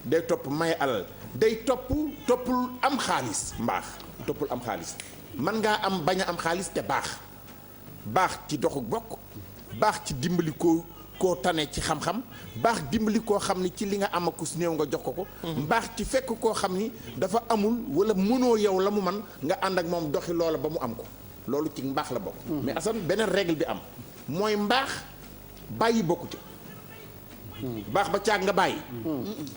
day topp may alal day toppul am xaalis mbaax toppul am xaalis man ngaa am bañ a am xaalis te baax ci doxu bokk baax ci dimbali koo tane ci xam-xam baax dimbali koo xam ni ci li nga am ak su néew nga jox ko mbaax ci fekk koo xam ni dafa amul wala mënoo yow la mu man nga ànd ak moom doxi loola ba mu am ko loolu ci mbaax la bokk mais Assane beneen règle bi am mooy mbaax bàyyi bokku ci baax ba caag nga bàyyi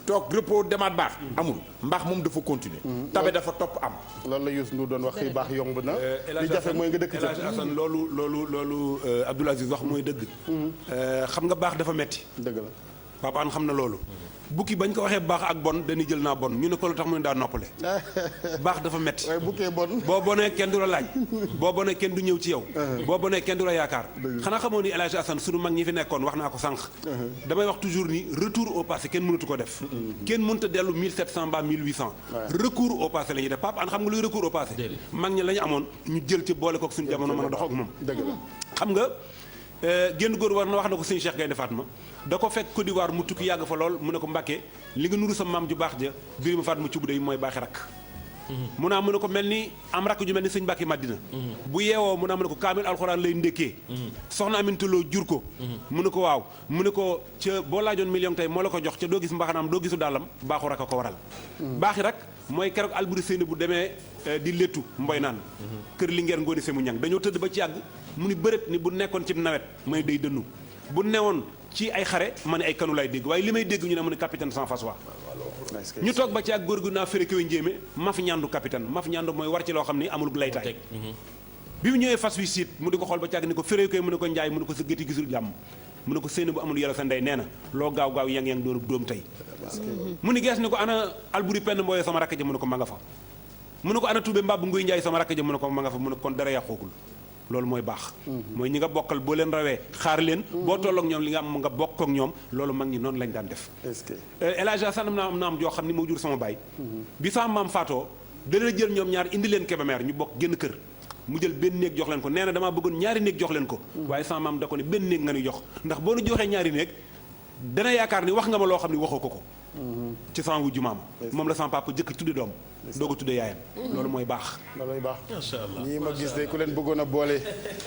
toog repos demaat baax amul mbaax moom dafa continuer tabe dafa topp am loolu la Youssou Ndour doon wax xëy baax yomb na li jafe mooy nga dëkk ci Assane loolu Abdoul Aziz wax mooy dëgg xam nga baax dafa metti dëgg la Papa An xam na loolu bukki bañ ko waxee baax ak bon dañuy jël naa bon ñu ne ko lu tax mu ne daa noppale baax dafa metti waaye bukkee bon. boo bonee kenn du la laaj boo bonee kenn du ñëw ci yow boo bonee kenn du la yaakaar xanaa xamoo ni El Hadj Assane sunu mag ñi fi nekkoon wax naa ko sànq damay wax toujours ni retour au passé kenn mënatu ko def kenn mënut a dellu 1700 mbaa 1800 recours au passé la ñuy def Pape An xam nga luy recours au passé mag ñi la ñu amoon ñu jël ci boole kook suñu jamono mën a dox ak moom xam nga génn góor war na wax na ko sëñ Cheikh Gaynde Fatma da ko fekk Côte d'Ivoire mu tukki yàgg fa lool mu ne ko Mbàkke li nga nuru sa maam ju baax ja Birima Fatma Cubb day mooy baaxi rakk mu naa mu ne ko mel ni am rakk ju mel ni sëñ Mbàkke Madina bu yeewoo mu naa mu ne ko kaamil alxuraan lay ndékkee soxna Aminta Lo jur ko mu ne ko waaw mu ne ko ca boo laajoon million tey moo la ko jox ca doo gis mbaxanaam doo gisu dàllam baaxu rakk a ko waral baaxi rak mooy keroog Alburi Séni bu demee di léttu mboy naan kër Linguère Ngoone Semu Ñang dañoo tëdd ba ci yàgg mu ni bërët ni bu nekkoon ci nawet may day dënnu bu newoon ci ay xare ma ne ay kanu lay dégg waaye li may dégg ñu ne mu ne capitaine sans face waa ñu toog ba ci ak góor gu naa féré kéwe njéemé maf ñandu capitaine maf ñandu mooy war ci loo xam ni amul laytaay bi mu ñëwee fas wi siit mu di ko xool ba ci àgg ni ko féré kéwe mu ne ko njaay mu ne ko sa gétti gisul jàmm mu ne ko séeni bu amul yàlla sa ndey nee na loo gaaw gaaw yang yang doonu dóom tey mu ni gees ni ko ana Alburi Penn Mbooye sama rakk ja mu ne ko ma nga fa mu ne ko ana Tuube Mbab Nguy Njaay sama rakk ja mu ne ko ma nga fa mu ne kon dara yàqoogul loolu mooy baax mooy ñi nga bokkal boo leen rawee xaar leen boo tollook ñoom li nga am nga bokk ak ñoom loolu mag ñi noonu lañ daan def El Hadj Assane am na am joo xam ni moo jur sama baay bi sama maam faatoo dana jël ñoom ñaar indi leen Kébémer ñu bokk génn kër mu jël benn néeg jox leen ko nee na damaa bëggoon ñaari néeg jox leen ko waaye sama maam da ko ne benn néeg nga ni jox ndax boo nu joxee ñaari néeg dana yaakaar ni wax nga ma loo xam ni waxoo ko ci sama wujju maama moom la sama papa jëkk tudde doom doo ko tuddee yaayam loolu mooy baax loolu mooy baax macha allah ñii ma gis de ku leen bëggoon a boole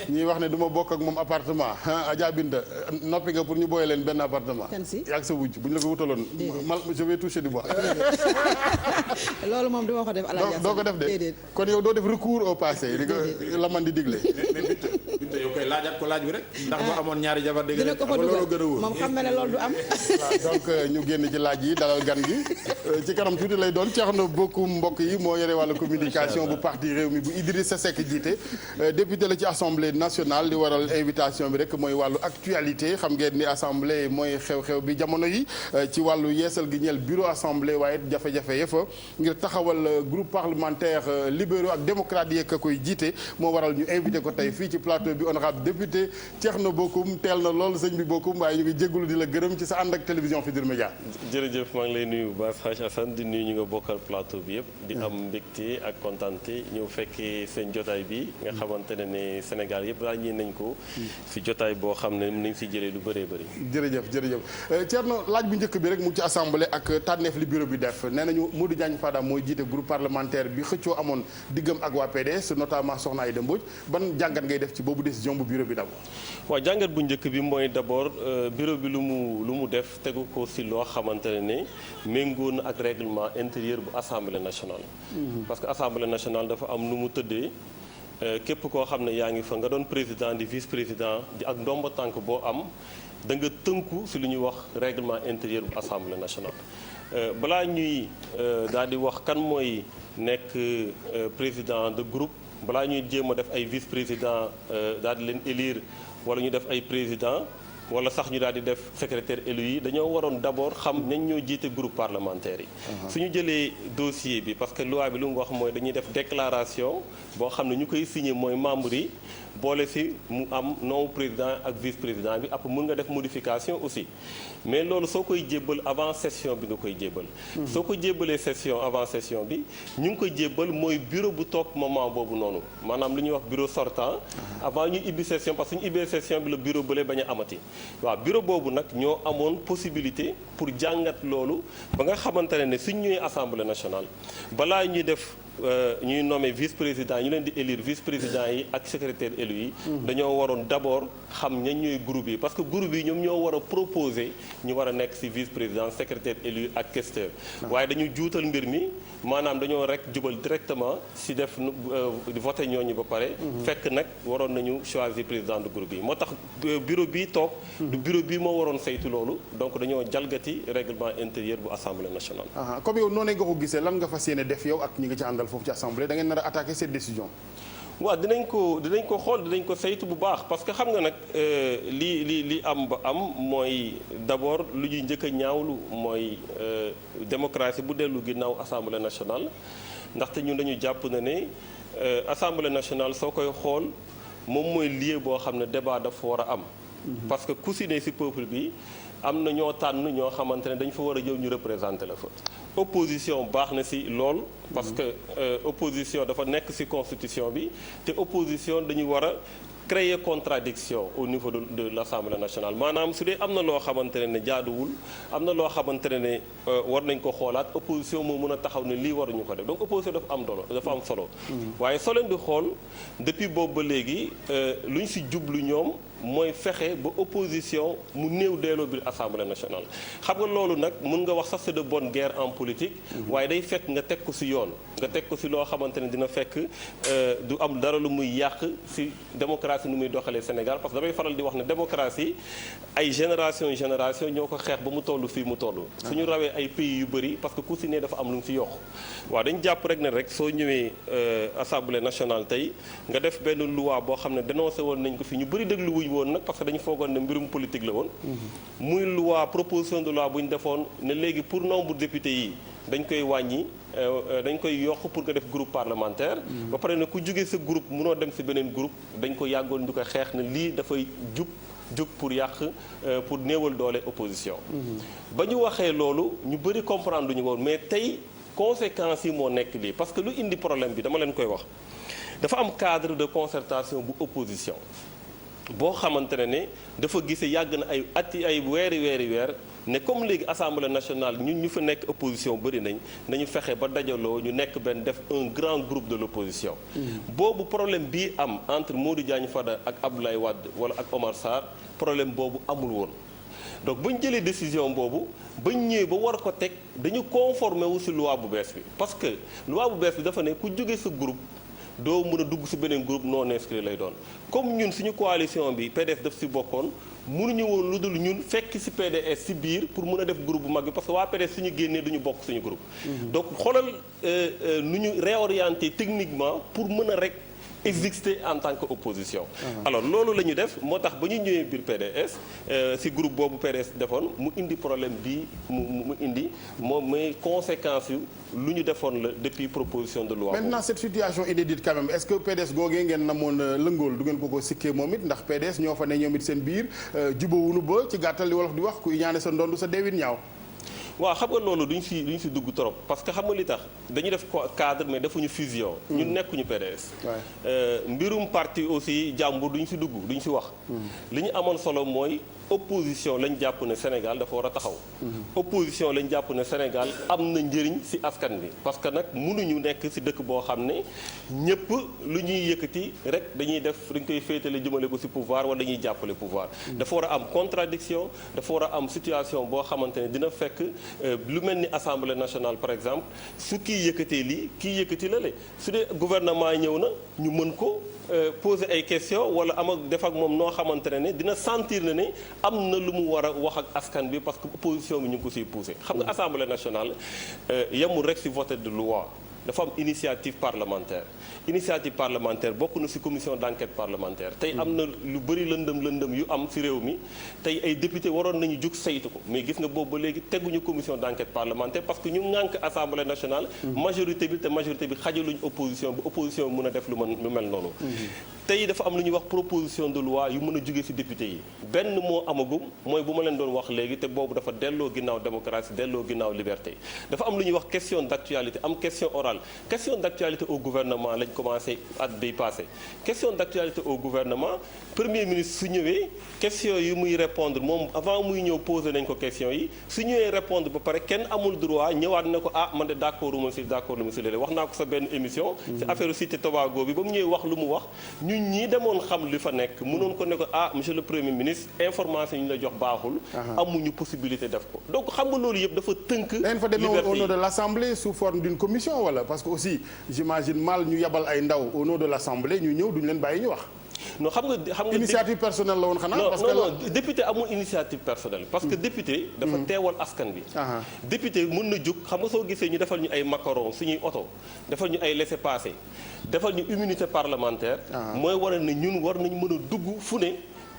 ñii wax ne du ma bokk ak moom appartement Adja Binta noppi nga pour ñu booye leen benn appartement kan si ak sa wujj bu ñu la ko wutaloon mal je vais toucher du bois loolu moom duma ko def Alaaji doo ko def de kon yow doo def recours au passé li nga la man di digle Binta yow koy laajaat ko laaj bi rek ndax boo amoon ñaari jabar dégg dina ko fa loolu dugal gën a wóor moom xam na ne loolu du am donc ñu génn ci laaj yi dalal gan gi ci kanam tuuti lay doon Thierno Bocoum mbokk yi moo yore wàllu communication bu parti Rewmi bu Idrissa Seck jiite député la ci assemblée nationale li waral invitation bi rek mooy wàllu actualité xam ngeen ni assemblée mooy xew-xew bi jamono yi ci wàllu yeesal gi ñeel bureau assemblée waaye jafe-jafe yëfa ngir taxawal groupe parlementaire libéraux ak démocrate yeeg ka koy jiite moo waral ñu invité ko tey fii ci plateau bi honorable député Thierno Bocoum teel na lool sëñ bi Bocoum waaye ñu ngi jégalu di la gërëm ci sa ànd ak télévision Futurs Médias. jërëjëf maa ngi lay nuyu bu baax Hadj Assane di nuyu ñu nga bokkal plateau bi yëpp di am mbégte ak kontante ñëw fekkee seen jotaay bi nga xamante ne Sénégal yëpp ràññee nañ ko si jotaay boo xam ne mën nañ si jëlee lu bëree bëri. jërëjëf Thierno laaj bu njëkk bi rek mu ci assemblée ak tànneef li bureau bi def nee nañu Modou Diagne Fada mooy jiite groupe parlementaire bi xëccoo amoon diggam ak waa PDS notamment Soxna Aïda Mbodj ban jàngat ngay def ci boobu décision bu bureau bi d'abord. waaw jàngat bu njëkk bi mooy d'abord bureau bi lu mu def tegu ko si loo xamante ne méngoo na ak règlement intérieur bu assemblée nationale. parce que assemblée nationale dafa am nu mu tëddee képp koo xam ne yaa ngi fa nga doon président di vice président di ak ndomba tànk boo am da nga tënku si lu ñuy wax règlement intérieur bu assemblée nationale. balaa ñuy daal di wax kan mooy nekk président de groupe balaa ñuy jéem a def ay vice président daal di leen élire wala ñu def ay président wala sax ñu daal di def secrétaire élu yi dañoo waroon d'abord xam ñañ ñoo jiite groupe parlementaire yi. suñu jëlee dossier bi parce que loi bi lu mu wax mooy dañuy def déclaration boo xam ne ñu koy signé mooy membre yi boole si mu am nom président ak vice président bi après mën nga def modification aussi mais loolu soo koy jébbal avant session bi nga koy jébbal. soo ko jébbalee session avant session bi ñu ngi koy jébbal mooy bureau bu toog moment boobu noonu maanaam lu ñuy wax bureau sortant avant ñu ibbi session parce que ñu ibbee session bi la bureau bële bañ a amati. waaw bureau boobu nag ñoo amoon possibilité pour jàngat loolu ba nga xamante ne suñ ñëwee assemblée nationale balaa ñuy def ñuy nommé vice président ñu leen di élire vice président yi ak secrétaire élu yi. dañoo waroon d'abord xam ñañ ñooy groupe yi parce que groupe yi ñoom ñoo war a proposer ñu war a nekk ci vice président secrétaire élu ak questeur. waaye dañu juutal mbir mi maanaam dañoo rek jubal directement ci def voté ñooñu ba pare. fekk nag waroon nañu choisir président de groupe yi moo tax bureau bii toog. du bureau bii moo waroon saytu loolu donc dañoo jalgati règlement intérieur bu assemblée nationale. comme yow noonu nga ko gisee lan nga fas yéene def yow ak ñi nga ci àndal nekkal foofu ci assemblée da ngeen nar a attaquer cette décision. waaw dinañ ko xool dinañ ko saytu bu baax parce que xam nga nag li am ba am mooy d'abord lu ñuy njëkk a ñaawlu mooy démocratie bu dellu ginnaaw assemblée nationale ndaxte ñun dañu jàpp na ne assemblée nationale soo koy xool moom mooy lieu boo xam ne débat dafa war a am. parce que ku si ne si peuple bi am na ñoo tànn ñoo xamante ne dañ fa war a jëw ñu représenté la fa. opposition baax na si lool. parce que opposition dafa nekk si constitution bi te opposition dañu war a créer contradiction au niveau de l'Assemblée nationale maanaam su dee am na loo xamante ne jaaduwul am na loo xamante ne war nañ ko xoolaat opposition moo mën a taxaw ne lii waruñu ko def donc opposition dafa am solo waaye soo leen di xool depuis boobu ba léegi lu ñu si jublu ñoom mooy fexe ba opposition mu néew deeloo biir Assemblée nationale xam nga loolu nag mën nga wax sax c'est de bonne guerre en politique waaye day fekk nga teg ko si yoon nga teg ko si loo xamante ne dina fekk du am dara lu muy yàq si démocratie nu muy doxalee Sénégal parce que damay faral di wax ne démocratie ay génération ñoo ko xeex ba mu toll fii mu toll suñu rawee ay pays yu bëri parce que ku si ne dafa am lu mu si yokk waaw dañ jàpp rek ne rek soo ñëwee Assemblée nationale tey nga def benn loi boo xam ne dénoncé woon nañ ko fi ñu bëri déglu wuñ woon nag parce que dañu foogoon ne mbirum politique la woon muy loi proposition de loi bu ñu defoon ne léegi pour nombre de députés yi dañ koy wàññi dañ koy yokk pour nga def groupe parlementaire ba pare ne ku jógee sa groupe mënoo dem si beneen groupe dañ ko yàggoon di ko xeex ne lii dafay jub pour yàq pour néewal doole opposition ba ñu waxee loolu ñu bëri comprendre lu ñu woon mais tey conséquences yi moo nekk lii parce que lu indi problème bi dama leen koy wax dafa am cadre de concertation bu opposition boo xamante ne dafa gise yàgg na ay ati ay weer ne comme léegi assemblée nationale ñun ñu fa nekk opposition bëri nañu fexe ba dajaloo ñu nekk benn def un grand groupe de l'opposition boobu problème bii am entre Modou Diagne Fada ak Abdoulaye Wade wala ak Omar Sarr problème boobu amul woon donc ba ñu jëlee décision boobu ba ñu ñëwee ba war ko teg dañu conformé wu ci loi bu bees bi parce que loi bu bees bi dafa ne ku jóge sa groupe doo mën a dugg ci beneen groupe non inscrit lay doon comme ñun suñu coalition bi PDS daf ci bokkoon mënuñu woon lu dul ñun fekk ci PDS ci biir pour mën a def groupe bu mag bi parce que waa PDS suñu génnee duñu bokk suñu groupe donc xoolal nu ñu réorienter techniquement pour mën a rek exister en tant que opposition alors loolu la ñu def moo tax ba ñu ñëwee biir PDS ci groupe boobu PDS defoon mu indi problème bi mu indi moom mooy conséquences yu lu ñu defoon la depuis proposition de loi maintenant cette situation inédite quand même est-ce que PDS googee ngeen namoon lëngool du ngeen ko sikkee moom it ndax PDS ñoo fa ne ñoom it seen biir jubawunu ba ci gàttal li wolof di wax kuy ñaane sa ndondu sa deewin ñaaw waaw xam nga loolu duñ si dugg trop parce que xam nga li tax dañu def cadre mais defuñu fusion ñun nekkuñu PDS mbirum parti aussi jàmbur duñ si dugg duñ si wax li ñu amoon solo mooy opposition lañ jàpp ne Sénégal dafa war a taxaw opposition lañ jàpp ne Sénégal am na njëriñ ci askan bi parce que nag mënuñu nekk ci dëkk boo xam ne ñëpp lu ñuy yëkkati rek dañ koy féetale jëmale ko ci pouvoir wala dañuy jàppale pouvoir dafa war a am contradiction dafa war a am situation boo xamante ne dina fekk lu mel ni Assemblée nationale par exemple su kii yëkkatee lii kii yëkkati la su dee gouvernement yi ñëw na ñu mën ko poser ay questions wala am ak def ak moom noo xamante ne dina sentir ne am na lu mu war a wax ak askan bi parce que opposition bi ñu ngi ko siy poussé xam nga assemblée nationale yemul rek si voté de loi dafa am initiative parlementaire bokk na ci commission d'enquête parlementaire tey am na lu bëri lëndëm yu am ci réew mi tey ay député waroon nañu jug saytu ko mais gis nga boobu ba léegi teguñu commission d'enquête parlementaire parce que ñu ŋànk assemblée nationale majorité bi xajaluñu opposition bi opposition bi mën a def lu mel noonu tey dafa am lu ñuy wax proposition de loi yu mën a jógee ci député yi benn moo amagum mooy bu ma leen doon wax léegi te boobu dafa delloo ginnaaw démocratie delloo ginnaaw liberté dafa am lu ñuy wax question d'actualité am question orale question d'actualité au gouvernement lañ commencé at bi passé question d'actualité au gouvernement premier ministre su ñëwee question yi muy répondre moom avant muy ñëw poser nañ ko question yi su ñëwee répondre ba pare kenn amul droit ñëwaat na ko man de d'accord lu ma si léeg-léeg wax naa ko sa benn émission ci affaire Cité Tobago bi ba mu ñëwee wax lu mu wax ñun ñii demoon xam li fa nekk mënoon ko ne ko monsieur le premier ministre information yi ñu la jox baaxul amuñu possibilité def ko donc xam nga loolu yëpp dafa tënk liberté au nom de l'Assemblée sous forme d'une commission wala parce que aussi j'imagine mal ñu yabal ay ndaw au nom de l'Assemblée ñu ñëw duñu leen bàyyi ñu wax non xam nga initiative personnelle la woon xanaa. non député amul initiative personnelle. parce que député dafa teewal askan bi. député mën na jóg xam nga soo gisee ñu defal ñu ay macaron suñuy oto defal ñu ay laissez-passer defal ñu immunité parlementaire. mooy waral ne ñun war nañu mën a dugg fu ne.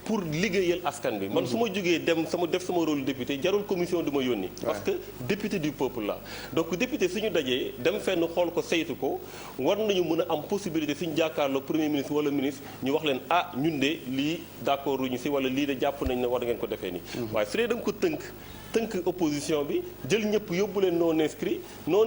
pour liggéeyal askan bi man su ma jógee def sama rôle député jarul commission du ma yónni parce que député du peuple la donc député suñu dajee dem fenn xool ko saytu ko war nañu mën a am possibilité suñu jàkkaarloo premier ministre wala ministre ñu wax leen ñun de lii d'accord ruñu si wala lii de jàpp nañ ne war ngeen ko defee nii waaye su dee da nga ko tënk opposition bi jël ñëpp yóbbu leen non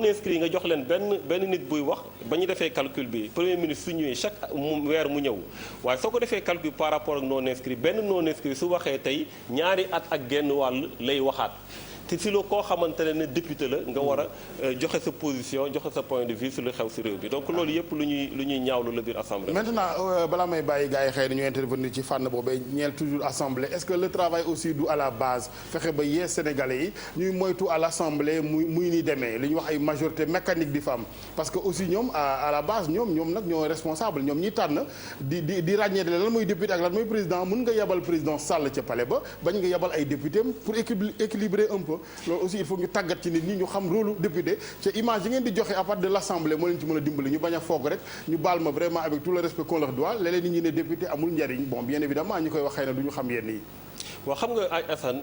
inscrit nga jox leen benn nit buy wax ba ñu defee calcul bi premier ministre su ñëwee chaque weer mu ñëw waaye soo ko defee calcul par rapport ak non inscrit benn non inscrit su waxee tey ñaari at ak genn wàll lay waxaat te si la koo xamante ne député la nga war a joxe sa position joxe sa point de vue sur lu xew si réew bi donc loolu yëpp lu ñuy ñaawlu la biir assemblée. maintenant balaa may bàyyi gars yi xëy na ñu intervenir ci fànn boobee ñeel toujours assemblée est-ce que le travail aussi du à la base fexe ba yee sénégalais yi ñuy moytu à l'assemblée muy ni demee li ñuy wax ay majorité mécanique di fa am parce que aussi ñoom à la base ñoom nag ñoo responsable ñoom ñi tànn di ràññee lan mooy député ak lan mooy président mën nga yebal président Sall ca palais ba bañ nga yebal ay député pour équilibrer un peu. loolu aussi il faut ñu tàggat ci nit ñi ñu xam rôle député te image yi ngeen di joxe à part de l'assemblée moo leen ci mën a dimbali ñu bañ a foog rek ñu baal ma vraiment avec tout le respect qu'on leur doit léeg-léeg nit ñi ne député amul njariñ bon bien évidemment ñi koy wax xëy na du ñu xam yenn yi. waaw xam nga ay Assane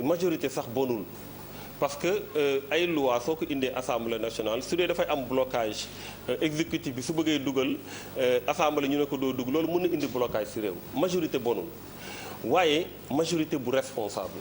majorité sax bonul parce que ay loi soo ko indee assemblée nationale su dee dafay am blocage exécutif bi su bëggee dugal assemblée ñu ne ko doo dugg loolu mën na indi blocage ci réew majorité bonul waaye majorité bu responsable.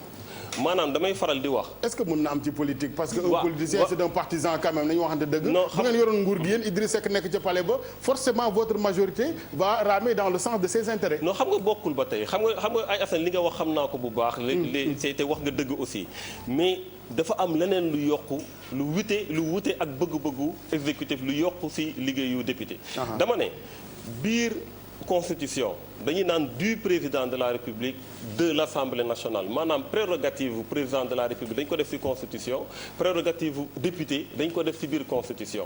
maanaam damay faral di wax. est-ce que mën na am ci politique. parce que un politicien c'est un partisan quand même nañu waxante dëgg. non bu ngeen yoroon nguur gi yéen Idriss Seck nekk ca palais ba forcément votre majorité va ramer dans le sens de ses intérêts. non xam nga bokkul ba tey xam nga ay Assane li nga wax xam naa ko bu baax. léegi te wax nga dëgg aussi mais dafa am leneen lu yokku lu wute ak bëgg-bëggu exécutif lu yokku ci liggéeyu député. dama ne biir. constitution dañuy naan du président de la république de l'assemblée nationale maanaam prérogative président de la république dañ ko def ci constitution prérogative député dañ ko def ci biir constitution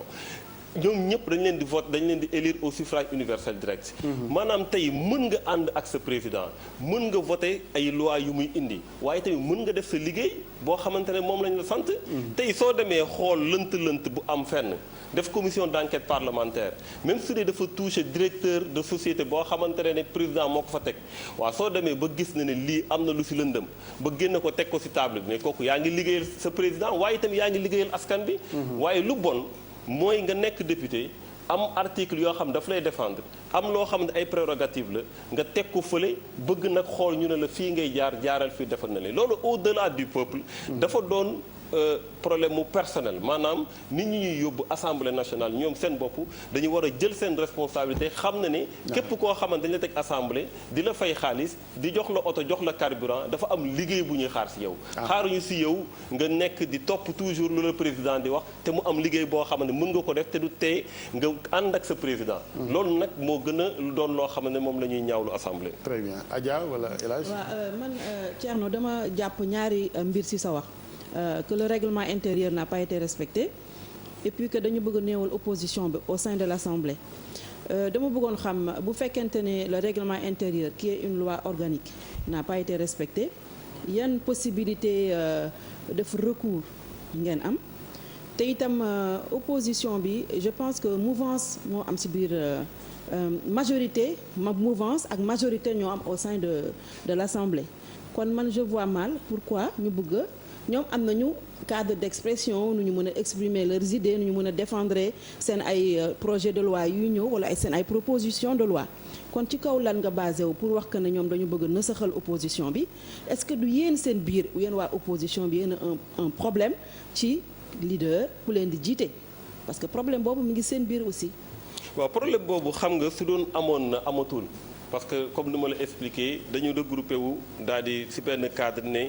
ñoom ñëpp dañ leen di vote dañ leen di élire au suffrage universel direct. maanaam tey mën nga ànd ak sa président mën nga voter ay loi yu muy indi waaye tamit mën nga def sa liggéey boo xamante ne moom lañ la sant. tey soo demee xool lënt bu am fenn def commission d'enquête parlementaire même su dee dafa toucher directeur de société boo xamante ne président moo ko fa teg waaw soo demee ba gis na ne lii am na lu ci lëndëm ba génn ko teg ko ci table bi mais kooku yaa ngi liggéeyal sa président waaye tamit yaa ngi liggéeyal askan bi. waaye lu bon. mooy nga nekk député am article yoo xam daf lay défendre am loo xam ne ay prérogative la nga teg ko fële bëgg nag xool ñu ne la fii ngay jaaral fii defal na leen loolu au-delà du peuple dafa doon problème mu personnel maanaam nit ñi ñuy yóbbu assemblée nationale ñoom seen bopp dañu war a jël seen responsabilité xam na ne képp koo xamante dañ la teg assemblée di la fay xaalis di jox la oto jox la carburant dafa am liggéey bu ñuy xaar ci yow xaaruñu ci yow nga nekk di topp toujours lu la président di wax te mu am liggéey boo xam ne mën nga ko def te du tey nga ànd ak sa président loolu nag moo gën a doon loo xam ne moom la ñuy ñaawlu assemblée. très bien Adja wala El Hadj. waaw man Thierno dama jàpp ñaari mbir ci sa wax. Que le règlement intérieur n'a pas été respecté et puis que dañu bëgg a néewal opposition bi au sein de l'Assemblée dama bëggoon xam bu fekkente ne le règlement intérieur qui est une loi organique n'a pas été respecté yan possibilité def recours ngeen am te itam opposition bi je pense que mouvance moo am ci biir majorité mouvance ak majorité ñoo am au sein de l'Assemblée kon man je vois mal pourquoi ñu bëgg ñoom am nañu cadre d'expression nu ñu mën a exprimer leurs idées nu ñu mën a défendre seen ay projet de loi yu ñëw wala ay seen ay proposition de loi kon ci kaw lan nga basé wu pour wax que ne ñoom dañu bëgg nasaxal opposition bi est-ce que du yéen seen biir yéen waa opposition bi yéen un problème ci leader ku leen di jiite parce que problème boobu mi ngi seen biir aussi. waaw problème boobu xam nga su doon amoon na amatul. parce que comme ni ma la expliqué dañu regroupé wu daal di ci benn cadre ne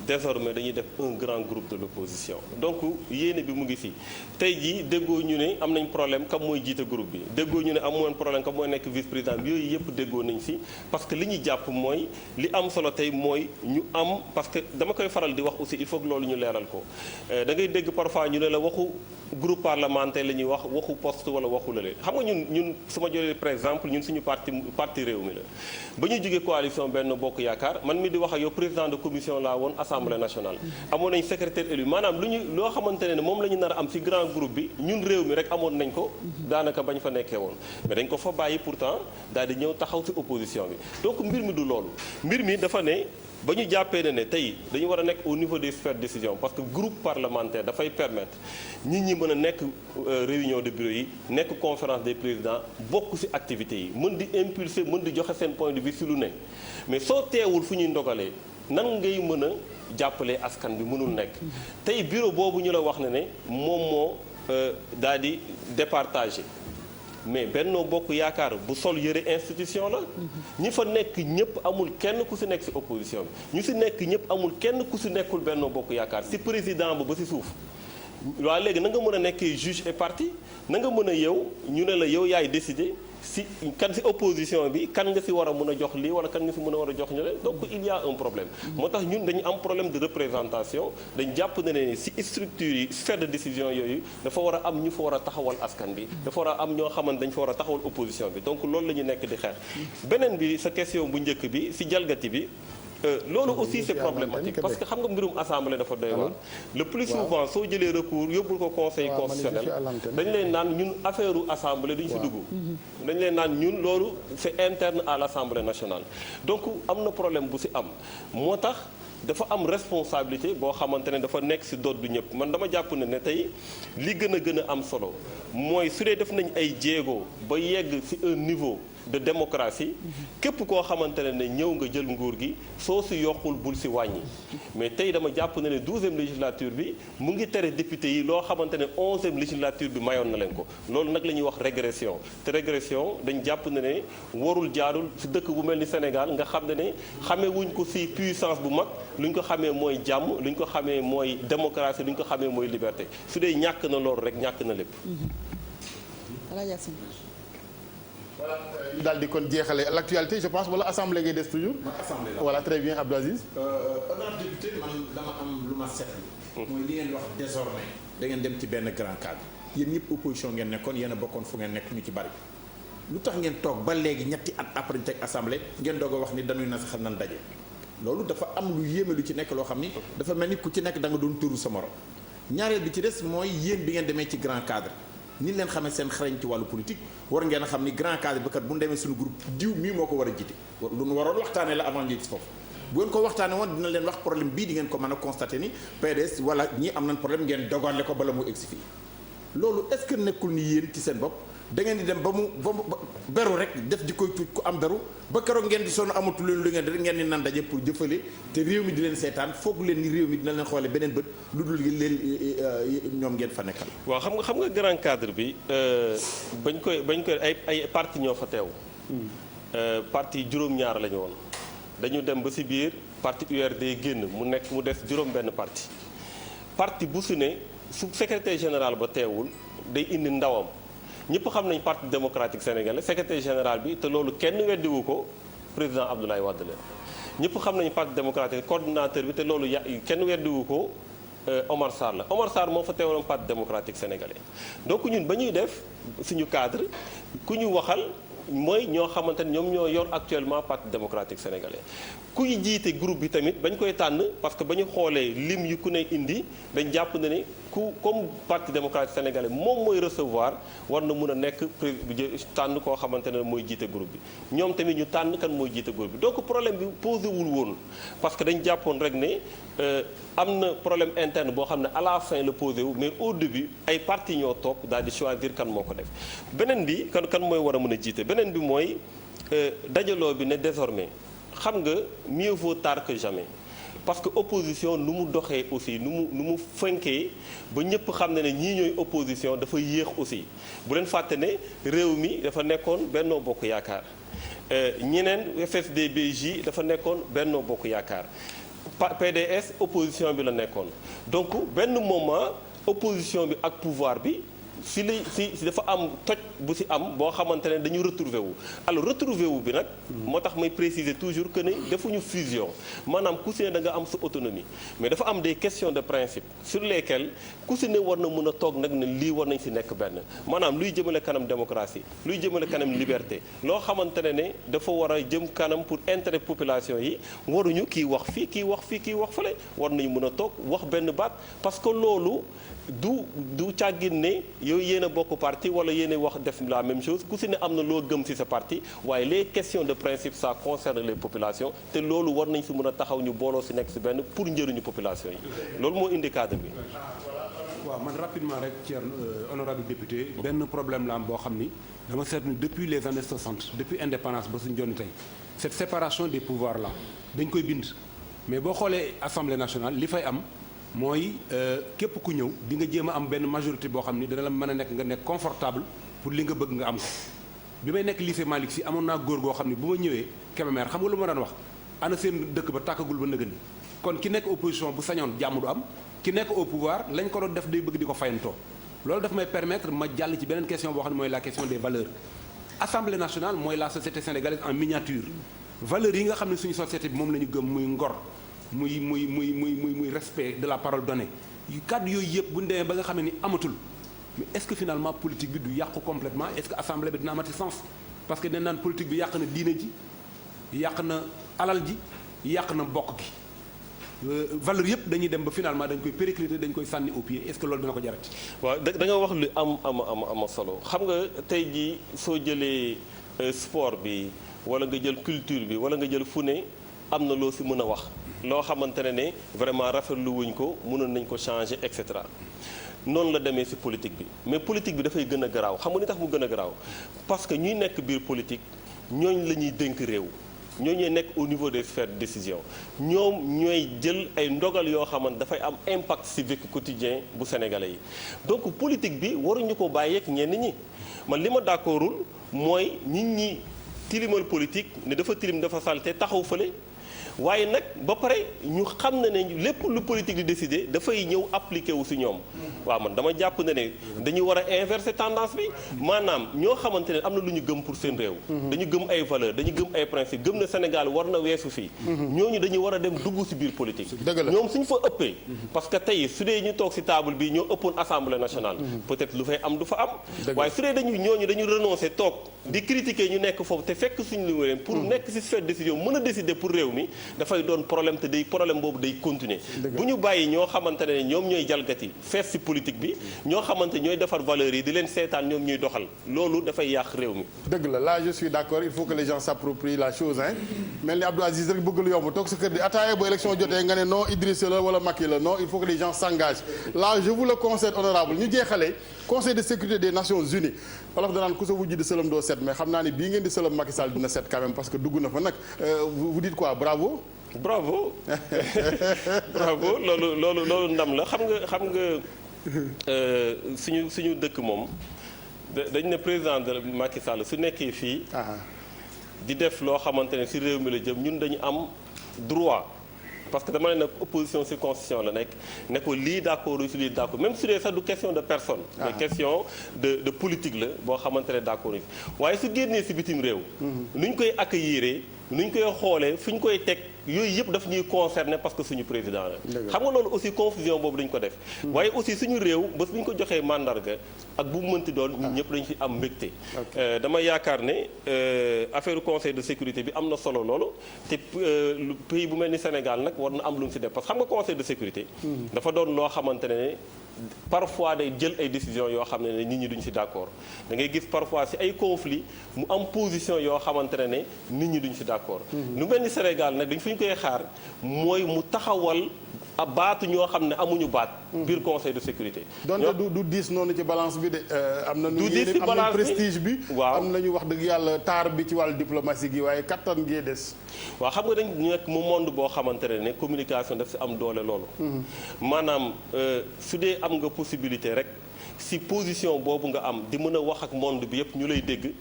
désormais dañuy def un grand groupe de l'opposition donc yéene bi mu ngi fi tey jii déggoo ñu ne am nañ problème kam mooy jiite groupe bi déggoo ñu ne amoon problème kam mooy nekk vice président bi yooyu yëpp déggoo nañ ci parce que li ñuy jàpp mooy li am solo tey mooy ñu am parce que dama koy faral di wax aussi il faut que loolu ñu leeral ko da ngay dégg parfois ñu ne la waxu groupe parlementaire la ñuy waxu poste wala waxu lële xam nga ñun su ma jëlee par exemple ñun suñu parti réew mi la. ba ñu jógee coalition Benno Bokk Yaakaar man mi di wax ak yow président de commission laa woon assemblée nationale. amoon nañ secrétaire élu maanaam loo xamante ne moom la ñu nar a am ci grand groupe bi ñun réew mi rek amoon nañ ko. daanaka bañ fa nekkee woon mais dañ ko fa bàyyi pourtant daal di ñëw taxaw ci opposition bi donc mbir mi du loolu mbir mi dafa ne. ba ñu jàppee ne tey dañu war a nekk au niveau des sphères de décision parce que groupe parlementaire dafay permettre nit ñi mën a nekk réunion de bureau yi nekk conférence des présidents bokk ci activités yi mën di impulser mën di joxe seen point de vue ci lu ne mais soo teewul fu ñuy ndogalee nan ngay mën a jàppalee askan bi mënul nekk tey bureau boobu ñu la wax ne moom moo daal di départager mais Benno Bokk Yaakaar bu sol yëre institution la ñi fa nekk ñëpp amul kenn ku ci nekk ci opposition bi ñu ci nekk ñëpp amul kenn ku ci nekkul Benno Bokk Yaakaar ci président ba ci suuf waaw léegi na nga mën a nekkee juge et partie na nga mën a yow ñu ne la yow yaay décider ci kan ci opposition bi kan nga ci war a mën a jox lii walla kan nga ci mën a war a jox ñu leen donc il y a un problème moo tax ñun dañu am problème de représentation dañ jàpp ne ci structure yi sphère de décision yooyu dafa war a am ñu fa war a taxawal askan bi dafa war a am ñoo xamante dañ fa war a taxawal opposition bi donc loolu la ñu nekk di xeex beneen bi sa question bu njëkk bi ci jalgati bi loolu aussi c'est problématique parce que xam nga mbirum assemblée dafa doy waar le plus souvent soo jëlee recours yóbbul ko conseil constitutionnel dañ leen naan ñun affaire u assemblée duñ fi dugg dañ leen naan ñun loolu c'est interne à l'Assemblée nationale donc am na problème bu ci am moo tax dafa am responsabilité boo xamante ne dafa nekk ci doot du ñëpp man dama jàpp ne tey li gën a am solo mooy su dee def nañ ay jéego ba yegg ci un niveau de démocratie képp koo xamante ne ñëw nga jël nguur gi soo ci yokkul bul ci wàññi mais tey dama jàpp ne 12e législature bi mu ngi tere député yi loo xamante ne 11e législature bi mayoon na leen ko loolu nag la ñuy wax régression te régression dañ jàpp ne warul jaarul ci dëkk bu mel ni Sénégal nga xam ne xamee wuñ ko ci puissance bu mag lu ñu ko xamee mooy jàmm lu ñu ko xamee mooy démocratie lu ñu ko xamee mooy liberté su dee ñàkk na loolu rek ñàkk na lépp. ñu daal di kon jeexale l'actualité je pense wala assemblée ngay des toujours. assemblée la voilà très bien Abdou Aziz. honorable député man dama am lu ma seetlu. mooy li ngeen wax désormais da ngeen dem ci benn grand cadre. yéen ñëpp opposition ngeen nekkoon yéen a bokkoon fu ngeen nekk ñu ci bari. lu tax ngeen toog ba léegi ñetti at après ñu teg assemblée ngeen doog a wax ni dañuy na saxal nan daje. loolu dafa am lu yéeme lu ci nekk loo xam ni dafa mel ni ku ci nekk da nga doon tëru sa morom. ñaareel bi ci des mooy yéen bi ngeen demee ci grand cadre. ni leen xamee seen xarañ ci wàllu politique war ngeen a xam ni grand cadre bi kat bu ñu demee suñu groupe diw mii moo ko war a jiite lu ñu waroon waxtaanee la avant ngeen gis foofu bu ngeen ko waxtaanee woon dina leen wax problème bii di ngeen ko mën a constater ni PDS wala ñii am nañ problème ngeen dogale ko bala mu egsi fii loolu est-ce que nekkul ni yéen ci seen bopp da ngeen di dem ba mu beru rek def di koy tuuj ku am beru ba keroog ngeen di sonn amatul leen lu ngeen di rek ngeen di nan daje pour jëfale te réew mi di leen seetaan foog leen ni réew mi dina leen xoole beneen bët lu dul leen ñoom ngeen fa nekkal. waaw xam nga grand cadre bi bañ koy ay parti ñoo fa teew. parti juróom-ñaar la ñu woon dañu dem ba ci biir parti URD génn mu des juróom-benn parti bu su ne su secrétaire général ba teewul day indi ndawam. ñëpp xam nañ parti démocratique sénégalais secrétaire général bi te loolu kenn weddiwu ko président Abdoulaye Wade la ñëpp xam nañ parti démocratique coordinateur bi te loolu kenn weddiwu ko Omar Sarr la Omar Sarr moo fa teewaloon parti démocratique sénégalais donc ñun ba ñuy def suñu cadre ku ñu waxal mooy ñoo xamante ne ñoom ñoo yor actuellement parti démocratique sénégalais kuy jiite groupe bi tamit bañ koy tànn parce que ba ñu xoolee lim yu ku ne indi dañ jàpp ne ni comme parti démocratique sénégalais moom mooy recevoir war na mun a nekk tànn koo xamante ne mooy jiite groupe bi ñoom tamit ñu tànn kan mooy jiite groupe bi donc problème bi posé wul woon parce que dañ jàppoon rek ne am na problème interne boo xam ne à la fin la posé wu mais au début ay parti ñoo toog daal di choisir kan moo ko def beneen bi kan mooy war a mën a jiite beneen bi mooy dajaloo bi ne désormais xam nga mieux vaut tard que jamais parce que opposition nu mu doxee aussi nu mu fenkee ba ñëpp xam ne ñii ñooy opposition dafa yéex aussi bu leen fàtte ne réew mi dafa nekkoon Benno Bokk Yaakaar ñeneen FSD/BJ dafa nekkoon Benno Bokk Yaakaar PDS opposition bi la nekkoon donc benn moment opposition bi ak pouvoir bi si dafa am toj bu si am boo xamante ne dañu retrouver wu alors retrouver wu bi nag moo tax may préciser toujours que ne defuñu fusion maanaam ku si ne da nga am sa autonomie mais dafa am des questions de principe sur lesquelles ku si ne war na mën a toog nag ne lii war nañ si nekk benn maanaam luy jëmale kanam démocratie luy jëmale kanam liberté loo xamante ne dafa war a jëm kanam pour intérêt population yi waruñu kii wax fii kii wax fii kii wax fële war nañu mën a toog wax benn baat parce que loolu du càggin ne yow yéen a bokk parti wala yéen a wax def la même chose ku si ne am na loo gëm ci sa parti waaye les questions de principe ça concerne les populations te loolu war nañ si mën a taxaw ñu booloo si nekk si benn pour njëriñu population yi loolu moo indi cadre bi. waaw man rapidement rek Thierno honorable député benn problème la am boo xam ni dama seetlu depuis les années 60 depuis indépendance ba suñu jonni tey cette séparation des pouvoirs là dañ koy bind mais boo xoolee assemblée nationale li fay am mooy képp ku ñëw di nga jéem a am benn majorité boo xam ni dana la mën a nekk nga nekk confortable pour li nga bëgg nga am ko bi may nekk lycée Malick Sy amoon naa góor goo xam ni bu ma ñëwee Kébémer xam nga lu ma daan wax ana seen dëkk ba tàkkagul ba nëgën ni kon ki nekk opposition bu sañoon jàmm du am ki nekk au pouvoir lañ ko doon def day bëgg di ko fayantoo loolu daf may permettre ma jàll ci beneen question boo xam ne mooy la question des valeurs assemblée nationale mooy la société sénégalaise en miniature valeurs yi nga xam ne suñu société bi moom la ñu gëm muy ngor muy respect de la parole donnée kàddu yooyu yëpp bu ñu demee ba nga xam ne ni amatul mais est-ce que finalement politique bi du yàqu complètement est-ce que assemblée bi dina amati sens parce que dañ naan politique bi yàq na diine ji yàq na alal ji yàq na bokk gi valeur yëpp dañuy dem ba finalement dañ koy péricliter dañ koy sànni au pied est-ce que loolu dina ko jarati. waaw da nga wax lu am solo xam nga tey jii soo jëlee sport bi wala nga jël culture bi wala nga jël fu ne am na loo si mën a wax loo xamante ne vraiment rafetlu wuñ ko mënoon nañ ko changer et cetera noonu la demee si politique bi mais politique bi dafay gën a garaaw xam nga ni tax mu gën a garaaw parce que ñuy nekk biir politique ñooñ la ñuy dénk réew. ñoo ñooy nekk au niveau des sphères de décision ñoom ñooy jël ay ndogal yoo xamante dafay am impact ci vie quotidien bu sénégalais yi donc politique bi waruñu ko bàyyeek ñenn ñi man li ma d'accordul mooy nit ñi tilimal politique ne dafa tilim dafa salte taxaw fële waaye nag ba pare ñu xam ne lépp lu politique di décider dafay ñëw appliqué wu ci ñoom waaw man dama jàpp ne dañu war a inverser tendance bi maanaam ñoo xamante ne am na lu ñu gëm pour seen réew dañu gëm ay valeurs dañu gëm ay principes gëm ne Sénégal war na weesu fii ñooñu dañu war a dem dugg ci biir politique ñoom suñu fa ëppee parce que tey su dee ñu toog ci table bi ñoo ëppoon assemblée nationale peut-être lu fay am du fa am waaye su dee ñooñu dañu renoncer toog di critiquer ñu nekk foofu te fekk suñu lu leen pour nekk ci sphère de décision mën a décider pour réew mi dafay doon problème te day problème boobu day continuer bu ñu bàyyi ñoo xamante ne ñoom ñooy jalgati fees ci politique bi ñoo xamante ñooy defar valeurs yi di leen seetaan ñoom ñuy doxal loolu dafay yàq réew mi. dëgg la là je suis d'accord il faut que les gens s'approprient la chose hein mel ni Abdou Aziz rek bëgg lu yomb toog sa kër di ataaya ba élection jotee nga ne non Idrissa la wala Macky la non il faut que les gens s'engagent là je vous le concède honorable ñu jeexalee conseil de sécurité des Nations Unies wolof danaan ku sa wujj di sëlam doo set mais xam naa ni bii ngeen di sëlam Macky Sall dina set quand même parce que dugg na fa nag vous dites quoi bravo. bravo bravo loolu ndam la xam nga suñu dëkk moom dañ ne président de Macky Sall su nekkee fii di def loo xamante ne ci réew mi la jëm ñun dañu am droit parce que dama ne nag opposition ci constitution la nekk ne ko lii d'accord ci lii d'accord même su dee sax du question de personne mais question de politique la boo xamante ne d'accord yi waaye su génnee ci bitim réew nu ñu koy accueillir nu ñu koy xoolee fu ñu koy teg yooyu yëpp daf ñuy concerner parce que suñu président la xam nga loolu aussi confusion boobu dañu ko def waaye aussi suñu réew bés bu ñu ko joxee mandarga ak bu mu mënti doon ñun ñëpp dañu ci am mbégte dama yaakaar ne affaire conseil de sécurité bi am na solo loolu te pays bu mel ni Sénégal nag war na am lu mu ci def parce que xam nga conseil de sécurité dafa doon loo xamante ne parfois day jël ay décisions yoo xam ne nit ñi duñ ci d'accord da ngay gis parfois ci ay conflits mu am position yoo xamante ne nit ñi duñ ci d'accord lu mel ni Sénégal nag dañ fi ñu koy xaar mooy mu taxawal baatu ñoo xam ne amuñu baat biir conseil de sécurité donte du diis noonu ci balance bi de am na nu yéene am na prestige bi waaw am nañu wax dëgg yàlla taar bi ci wàllu diplomatie gi waaye kattan gee des waaw xam nga dañ nekk mu monde boo xamante ne communication daf ci am doole loolu maanaam su dee am nga possibilité rek si position boobu nga am di mën a wax ak monde bi yëpp ñu lay dégg.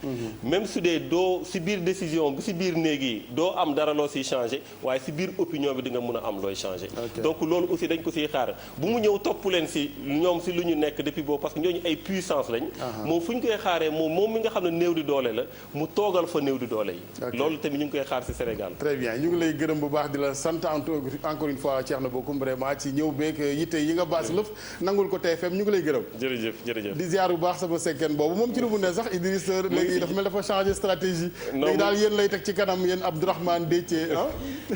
même su dee doo si biir décision bi si biir néeg yi doo am dara loo siy changé waaye si biir opinion bi di nga mën a am looy changé. donc loolu aussi dañ ko siy xaar bu mu ñëw topp leen si ñoom si lu ñu nekk depuis boobu parce que ñooñu ay puissance lañ. moom fu ñu koy xaaree moom mi nga xam ne néew di doole la mu toogal fa néew di doole yi. loolu tamit ñu ngi koy xaar si Sénégal. très bien ñu ngi lay gërëm bu baax di la sant encore une fois Thierno Bocoum vraiment ci ñëw beeg yitte yi nga baas lëf nangul ko TFM ñu ngi lay gërëm. jërëjëf di ziar bu baax sama sekkeen boobu moom ci lu mu ne sax Idriss léegi dafa mel dafa changé stratégie. léegi daal yéen lay teg ci kanam yéen Abdourahmane Déthié ah.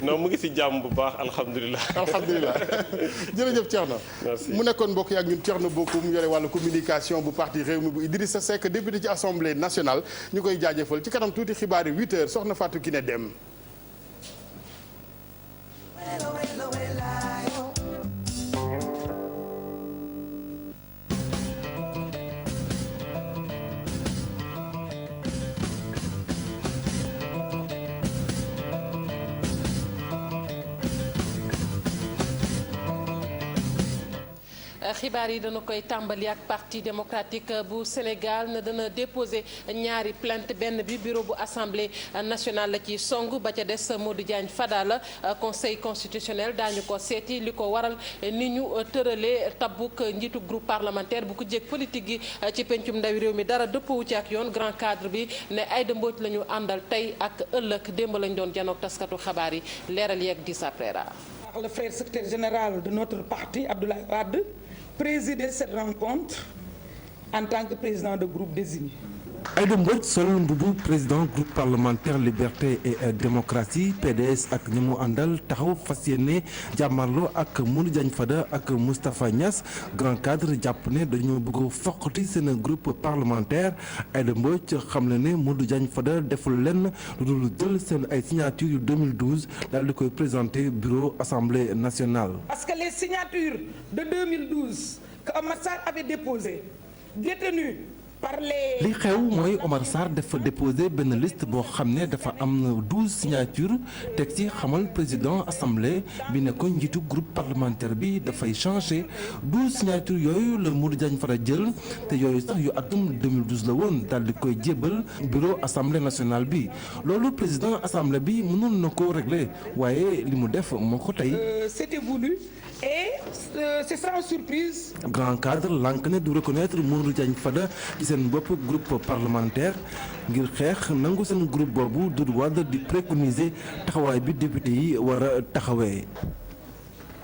non mu ngi si jàmm bu baax alhamdulilah. alhamdulilah jërëjëf Thierno. merci mu nekkoon mbokk yi ak ñun Thierno Bocoum yore wàllu communication bu parti Rewmi bu Idrissa Seck député ci assemblée nationale ñu koy jaajëfal ci kanam tuuti xibaar yi 8h soxna Fatou Kiné Deme. xibaar yi dana koy tàmbali ak parti démocratique bu Sénégal na dana déposé ñaari plainte benn bi bureau bu assemblée nationale la ci song ba ca des Modou Diagne Fada la conseil constitutionnel daañu ko seeti li ko waral ni ñu tëralee tabbuk njiitu groupe parlementaire bu ko jég politique gi ci pencum ndawi réew mi dara dëppwu ci ak yoon grand cadre bi ne Aïda Mbodj la ñu àndal tey ak ëllëg démb lañ doon janoog taskatu xabaar yi leeral yeeg di saprera le frère secrétaire général de notre parti Abdoulaye Wade présider cette rencontre en tant que président de groupe désigné. Aïda Mbodj sol mbubu président groupe parlementaire liberté et démocratie PDS ak ñi mu àndal taxaw fas yéene jàmmarloo ak Modou Diagne Fada ak Moustapha Niass grand cadre jàpp ne dañoo bëgg foqati seen groupe parlementaire Aïda Mbodj xam na ne Modou Diagne Fada deful lenn lu dul jël seen ay signature yu 2012 daal di koy présenté bureau assemblée nationale. Parce que les signatures de 2012 que Omar Sarr avait déposées détenues li xew mooy Omar Sarr dafa déposé benn liste boo xam ne dafa am 12 signatures teg ci xamal président assemblée bi ne ko njiitu groupe parlementaire bi dafay changé 12 signatures yooyu la Modou Diagne Fada jël te yooyu sax yu atum 2012 la woon daal di koy jébal bureau assemblée nationale bi loolu président assemblée bi mënoon na ko régler waaye li mu def moo ko tey. C'était voulu et c'est sans surprise. grand cadre lànk ne du reconnaître Modou Diagne Fada ci seen bopp groupe parlementaire ngir xeex nangu seen groupe boobu Doudou Wade di préconiser taxawaay bi député yi war a taxawee.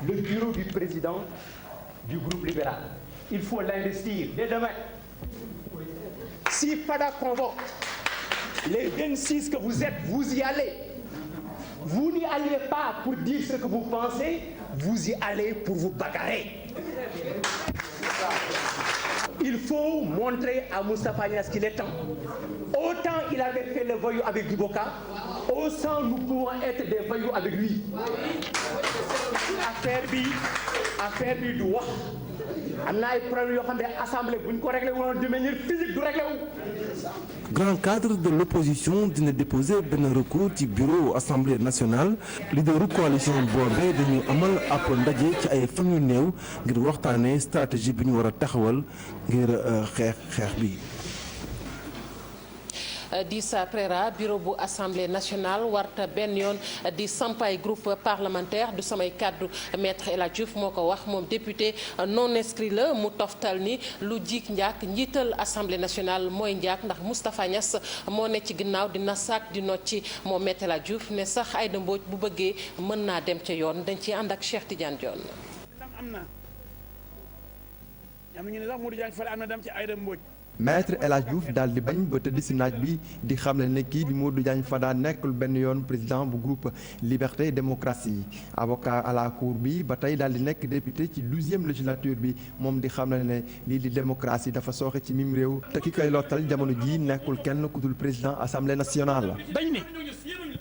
Le bureau du président du groupe libéral, il faut l'investir dès demain. Si Fada convoque les 26 que vous êtes, vous y allez. Vous n'y allez pas pour dire ce que vous pensez, vous y allez pour vous bagarrer. Il faut montrer à Moustapha Niasse qu'il est temps. Autant il avait fait le voyou avec Duboka, autant nous pouvons être des voyous avec lui. Affaire bi du wax am na ay problème yoo xam ne assemblée bu ñu ko réglé woon de manière physique du réglé wu. grand cadre de l'opposition dina déposer benn recours ci bureau assemblée nationale leaderu coalition boobee dañu amal ab ndaje ci ay fan yu néew ngir waxtaanee stratégie bi ñu war a taxawal ngir xeex bi. Dissa Préra bureau bu assemblée nationale warta benn yoon di sampay groupe parlementaire du samay kàddu maître El Hadj Diouf moo ko wax moom député non inscrit la mu toftal ni lu jiik njaak njiital assemblée nationale mooy njaak ndax Moustapha Niass moo ne ci ginnaaw di nasaak di nocci moom maître El Hadj Diouf ne sax Aïda Mbodj bu bëggee mën naa dem ca yoon dañ ci ànd ak Cheikh Tidiane Dione. am na ñu ne sax Modou Diagne Fada am na dem ci Aïda Mbodj. maître El Hadj Diouf daal di bañ ba tëdd si naaj bi di xam ne kii di Modou Diagne Fada nekkul benn yoon président bu groupe liberté démocratie avocat à la cour bi ba tey daal di nekk député ci 12e législature bi moom di xam ne lii di démocratie dafa sooxe ci mim réew te ki koy lottal jamono jii nekkul kenn ku dul président assemblée nationale. dañ ne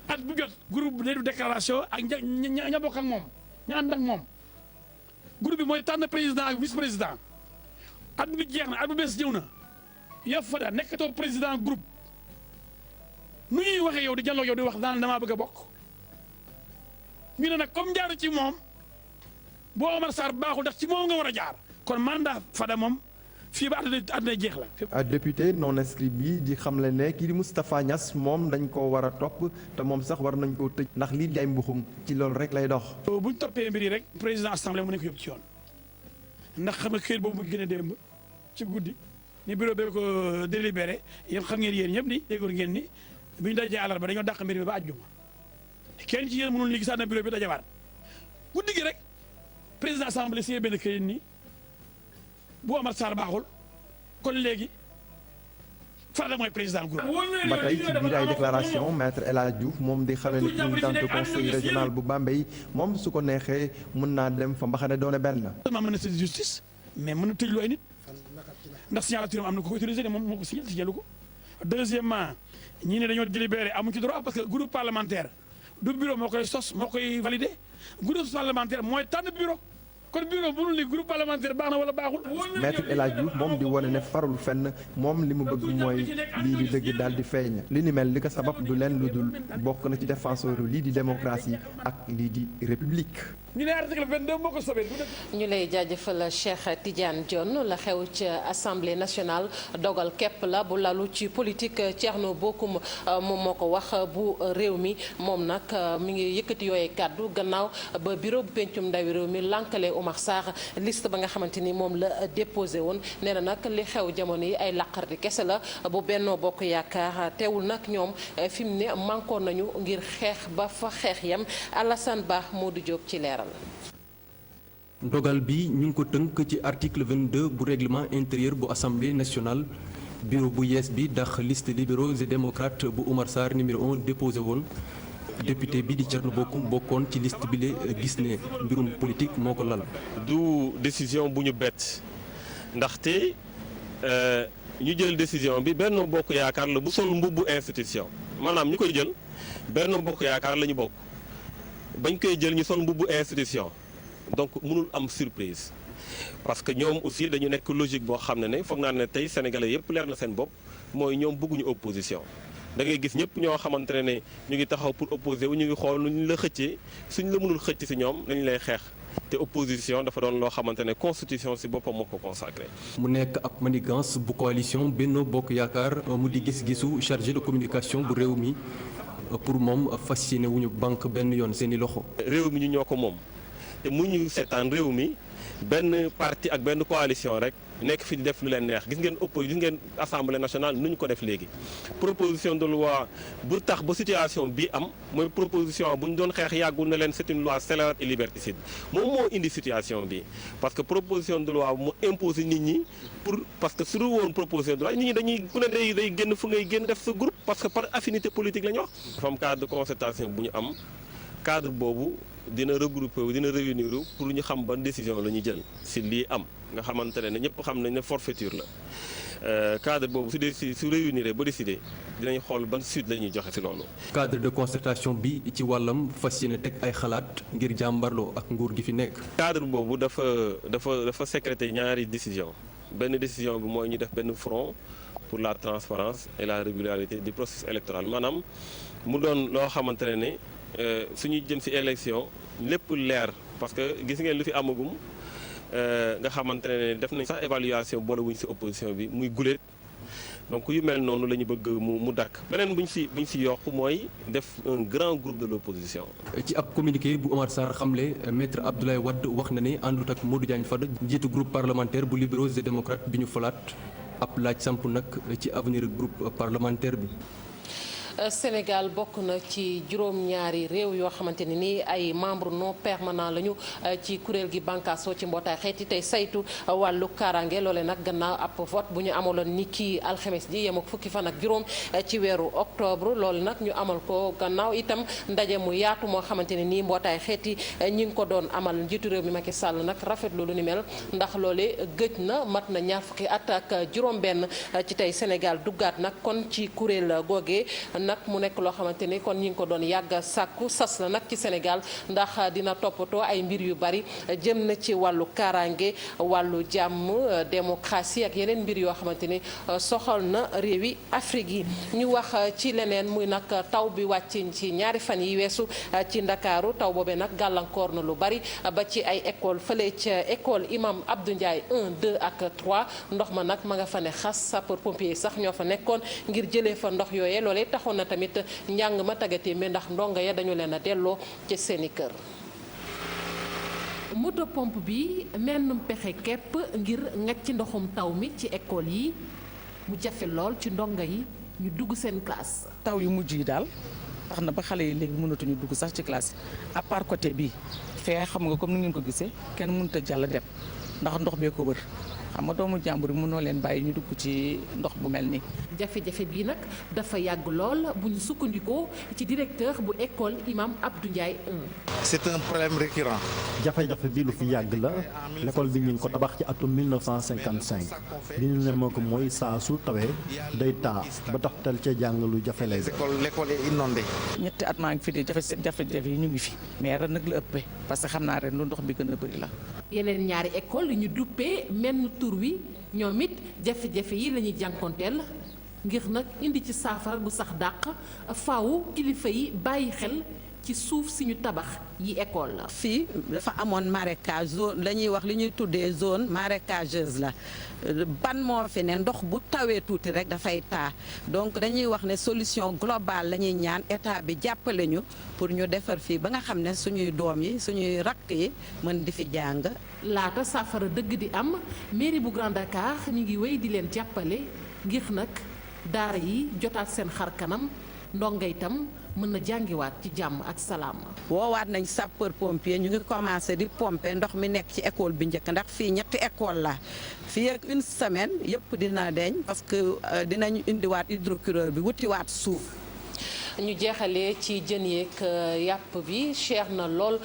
at bu jot groupe bi day du déclaration ak ña bokk ak moom ña ànd ak moom groupe bi mooy tànn président ak vice président at bi jeex na at bu bees ñëw na. yow Fada nekkatoo président groupe nu ñuy waxee yow di jàlloo yow di wax daan damaa bëgg a bokk ñu ne nag comme jaaru ci moom boo Omar Sarr baaxul ndax ci moom nga war a jaar kon mandat Fada moom fii ba àdduna jeex la. député non inscrit bi di xamle ne kii di Moustapha Niass moom dañ ko war a topp te moom sax war nañ koo tëj ndax lii di ay mbuxum ci loolu rek lay dox. bu ñu toppee mbir yi rek président assemblée mu ne ko yóbbu ci yoon ndax xam nga këyit boobu mu gën a démb ci guddi ni bureau bee ko délibéré yéen xam ngeen yéen ñëpp ni déggoon ngeen ni bi ñu dajee àllarba dañoo dàq mbir mi ba àjjuma kenn ci yéen mënul ni gisaat na bureau bi dajawaat guddi gi rek président assemblée signé benn këyit ni bu Omar Sarr baaxul kon léegi farata mooy président groupe. ba tey ci biir ay déclaration maître El Hadj Diouf moom di xamee ne présidente conseil régional bu Bambey moom su ko neexee mën naa dem fa mbaxane doone benn. seulement mën na tëj justice mais mën na tëj lu ay nit ndax signature am na ko ko utilisé ne moom moo ko signé signalu ko. deuxièmement ñii ne dañoo délibéré amuñ ci droit parce que groupe parlementaire du bureau moo koy sos moo koy validé groupe parlementaire mooy tànn bureau. kon bureau bu dul ni groupe parlementaire baax na wala baaxul. maître El Hadj Diouf moom di wane ne farul fenn moom li mu bëgg mooy lii di dëgg daal di feeñ li ni mel li ko sabab du leen lu dul bokk na ci défenseur lii di démocratie ak lii di république. ñu ne article 22 moo ko sobee. ñu lay jaajëfal Cheikh Tidiane Dione la xew ci assemblée nationale dogal képp la bu lalu ci politique Thierno Bocoum moom moo ko wax bu réew mi moom nag mi ngi yëkkati yooyu kàddu gannaaw ba bureau bu pencum ndawi réew mi lànkale Oumar Sarr liste ba nga xamante ni moom la déposé woon nee na nag li xew jamono yi ay làqarti kese la bu Benno Bokk Yaakaar teewul nag ñoom fi mu ne mankoon nañu ngir xeex ba fa xeex yam Alassane Ba Modou Diop ci leeral. ndogal bi ñu ngi ko tënk ci article 22 bu règlement intérieur bu assemblée nationale bureau bu yees bi ndax liste libéraux et démocrates bu Oumar Sarr numéro 1 déposé woon député bi di Thierno Bocoum bokkoon ci liste bi la gis ne mbirum politique moo ko lal. du décision bu ñu bett ndaxte ñu jël décision bi Benno Bokk Yaakaar la bu sol mbubbu institution maanaam ñu koy jël Benno Bokk Yaakaar la ñu bokk bañ koy jël ñu sol mbubbu institution. donc mënul am surprise parce que ñoom aussi dañu nekk logique boo xam ne foog naa ne tey sénégalais yëpp leer na seen bopp mooy ñoom bëgguñu opposition da ngay gis ñëpp ñoo xamante ne ñu ngi taxaw pour opposer wu ñu ngi xool nu ñu la xëccee suñ la mënul xëcc si ñoom dañu lay xeex te opposition dafa doon loo xamante ne constitution si boppam moo ko consacré. mu nekk ab manigance bu coalition Benno Bokk Yaakaar mu di gis-gisu chargé de communication bu réew mi pour moom fas yéene wu ñu banque benn yoon seen i loxo. réew mi ñu ñoo ko moom. te mu ñu seetaan réew mi benn parti ak benn coalition rek nekk fi di def lu leen neex gis ngeen assemblée nationale nu ñu ko def léegi proposition de loi bu tax ba situation bi am mooy proposition bu ñu doon xeex yàggul na leen c'est une loi scélérate et liberticide moom moo indi situation bi parce que proposition de loi mu imposé nit ñi parce que su dul woon proposition de loi nit ñi dañuy ku ne day génn fu ngay génn def sa groupe parce que par affinité politique la ñu wax. dafa am cadre de concertation bu ñu am cadre boobu. dina regrouper wu dina réunir pour ñu xam ban décision la ñuy jël si lii am nga xamante ne ñëpp xam nañ ne forfaiture la cadre boobu su réunir ba décider dinañ xool ban suite la ñuy joxe si loolu. cadre de concertation bi ci wàllam fas yéene teg ay xalaat ngir jàmbarloo ak nguur gi fi nekk. cadre boobu dafa sécréter ñaari décision benn décision bi mooy ñu def benn front pour la transparence et la régularité du processus électoral maanaam mu doon loo xamante ne. suñuy jëm ci élection lépp leer parce que gis ngeen lu fi amagum nga xamante ne def nañ sax évaluation boole wuñ ci opposition bi muy guléet donc yu mel noonu la ñu bëgg mu dakk beneen buñ ci yokk mooy def un grand groupe de l'opposition. ci ab communiqué bu Oumar Sarr xamle maître Abdoulaye Wade wax na ne àndut ak Modou Diagne Fada njiitu groupe parlementaire bu libéraux et démocrates bi ñu falaat ab laaj samp nag ci avenir groupe parlementaire bi. Sénégal bokk na ci juróom-ñaari réew yoo xamante ne ni ay membre non permanent lañu ci kuréel gi bànkaasoo ci mbootaay xeeti tey saytu wàllu kaaraange loole nag gannaaw ab vote bu ñu amaloon ni ki alxames ji yem ak fukki fan ak juróom ci weeru octobre loolu nag ñu amal ko gannaaw itam ndaje mu yaatu moo xamante ne nii mbootaay xeeti ñi ngi ko doon amal njiitu réew mi Macky Sall nag rafetlu lu ni mel ndax loole gëj na mat na ñaar fukki at ak juróom-benn ci tey Sénégal duggaat nag kon ci kuréel googee nag mu nekk loo xamante ni kon ñi ngi ko doon yàgg sàkku sas la nag ci Sénégal ndax dina toppatoo ay mbir yu bari jëm na ci wàllu kaaraange wàllu jàmm démocratie ak yeneen mbir yoo xamante ni soxal na réewi Afrique yi. ñu wax ci leneen muy nag taw bi wàcc ci ñaari fan yi weesu ci Ndakaaru taw boobee nag gàllankoor na lu bari ba ci ay école fële ca école imam Abdou Ndiaye 1 2 ak 3 ndox ma nag ma nga fa ne xas sapeur pompier sax ñoo fa nekkoon ngir jëlee fa ndox yooyee loolee taxoon na tamit njàng ma tàggatémbe ndax ndongo ya dañu leen a delloo ci seeni kër. moto pompe bi mennum pexe képp ngir ngacc ndoxum taw mi ci école yi mu jafe lool ci ndongo yi ñu dugg seen classe. taw yu mujj yi daal tax na ba xale yi léegi mënatuñu dugg sax ci classe yi à part côté bii fee xam nga comme ni ngeen ko gisee kenn mënut a jàll dem ndax ndox bee ko wër xam nga doomu jàmbur yi mënoo leen bàyyi ñu dugg ci ndox bu mel nii. jafe-jafe bii nag dafa yàgg lool bu ñu sukkandikoo ci directeur bu école imam Abdou Ndiaye 1. c'est un problème récurrent. jafe-jafe bi lu fi yàgg la l'école bi ñu ngi ko tabax ci atum 1955 li ñu ne moo ko mooy saa su tawee day taa ba tax tel ca jàng lu jafe lay. l'école est inondée. ñetti at maa ngi fi de jafe-jafe yi ñu ngi fi mais ren nag la ëppee parce que xam naa ren lu ndox bi gën a bëri la. yeneen ñaari école yi ñu duppee menn tur wi ñoom it jafe-jafe yi la ñuy jànkonteel ngir nag indi ci saafara gu sax dàq faaw kilifa yi bàyyi xel ci suuf si ñu tabax yi école la. fii dafa amoon marécage zone la ñuy wax li ñuy tuddee zone marécageuse la ban moo fi ne ndox bu tawee tuuti rek dafay taa donc dañuy wax ne solution globale la ñuy ñaan état bi jàppale ñu pour ñu defar fii ba nga xam ne suñuy doom yi suñuy rakk yi mën di fi jàng. laata saafara dëgg di am mairie bu Grand Dakar ñu ngi wéy di leen jàppale ngir nag daara yi jotaat seen xar kanam ndongo itam mën na jàngiwaat ci jàmm ak salaam. woowaat nañ sapeur pompier ñu ngi commencé di pomper ndox mi nekk ci école bi njëkk ndax fii ñetti école la fii ak une semaine yëpp dina deñ parce que dinañu indiwaat hydrocureur bi wutiwaat suuf. ñu jeexalee ci jën yeeg yàpp bi cher na lool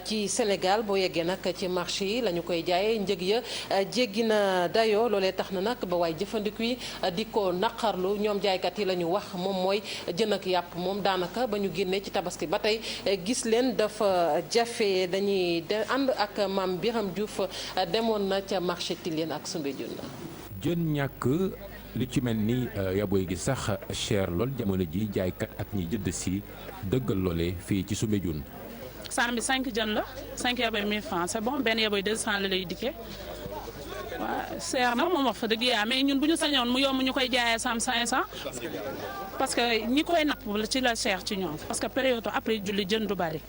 ci Sénégal boo yeggee nag ci marché yi la ñu koy jaayee njëg ya jéggi na dayoo loolee tax na nag ba waaye jëfandiku yi di ko naqarlu ñoom jaaykat yi la ñu wax moom mooy jën ak yàpp moom daanaka ba ñu génnee ci tabaski ba tey gis leen dafa jafe dañuy ànd ak maam Biram Diouf demoon na ca marché Tilène ak Soumbédioune. jën ñàkk li ci mel ni yaboy gi sax cher lool jamono ji jaaykat ak ñi jënd si dëggal loole fii ci Soumbédioune. saam bi 5 jën la 5 yaboy 1000 francs c'est bon benn yaboy 200 la lay dikkee waaw seer na moom wax fa dëgg yaa mais ñun bu ñu sañoon mu yomb ñu koy jaayee saam 500 parce que ñi koy napp ci la cher ci ñoom parce que période après julli jën du bari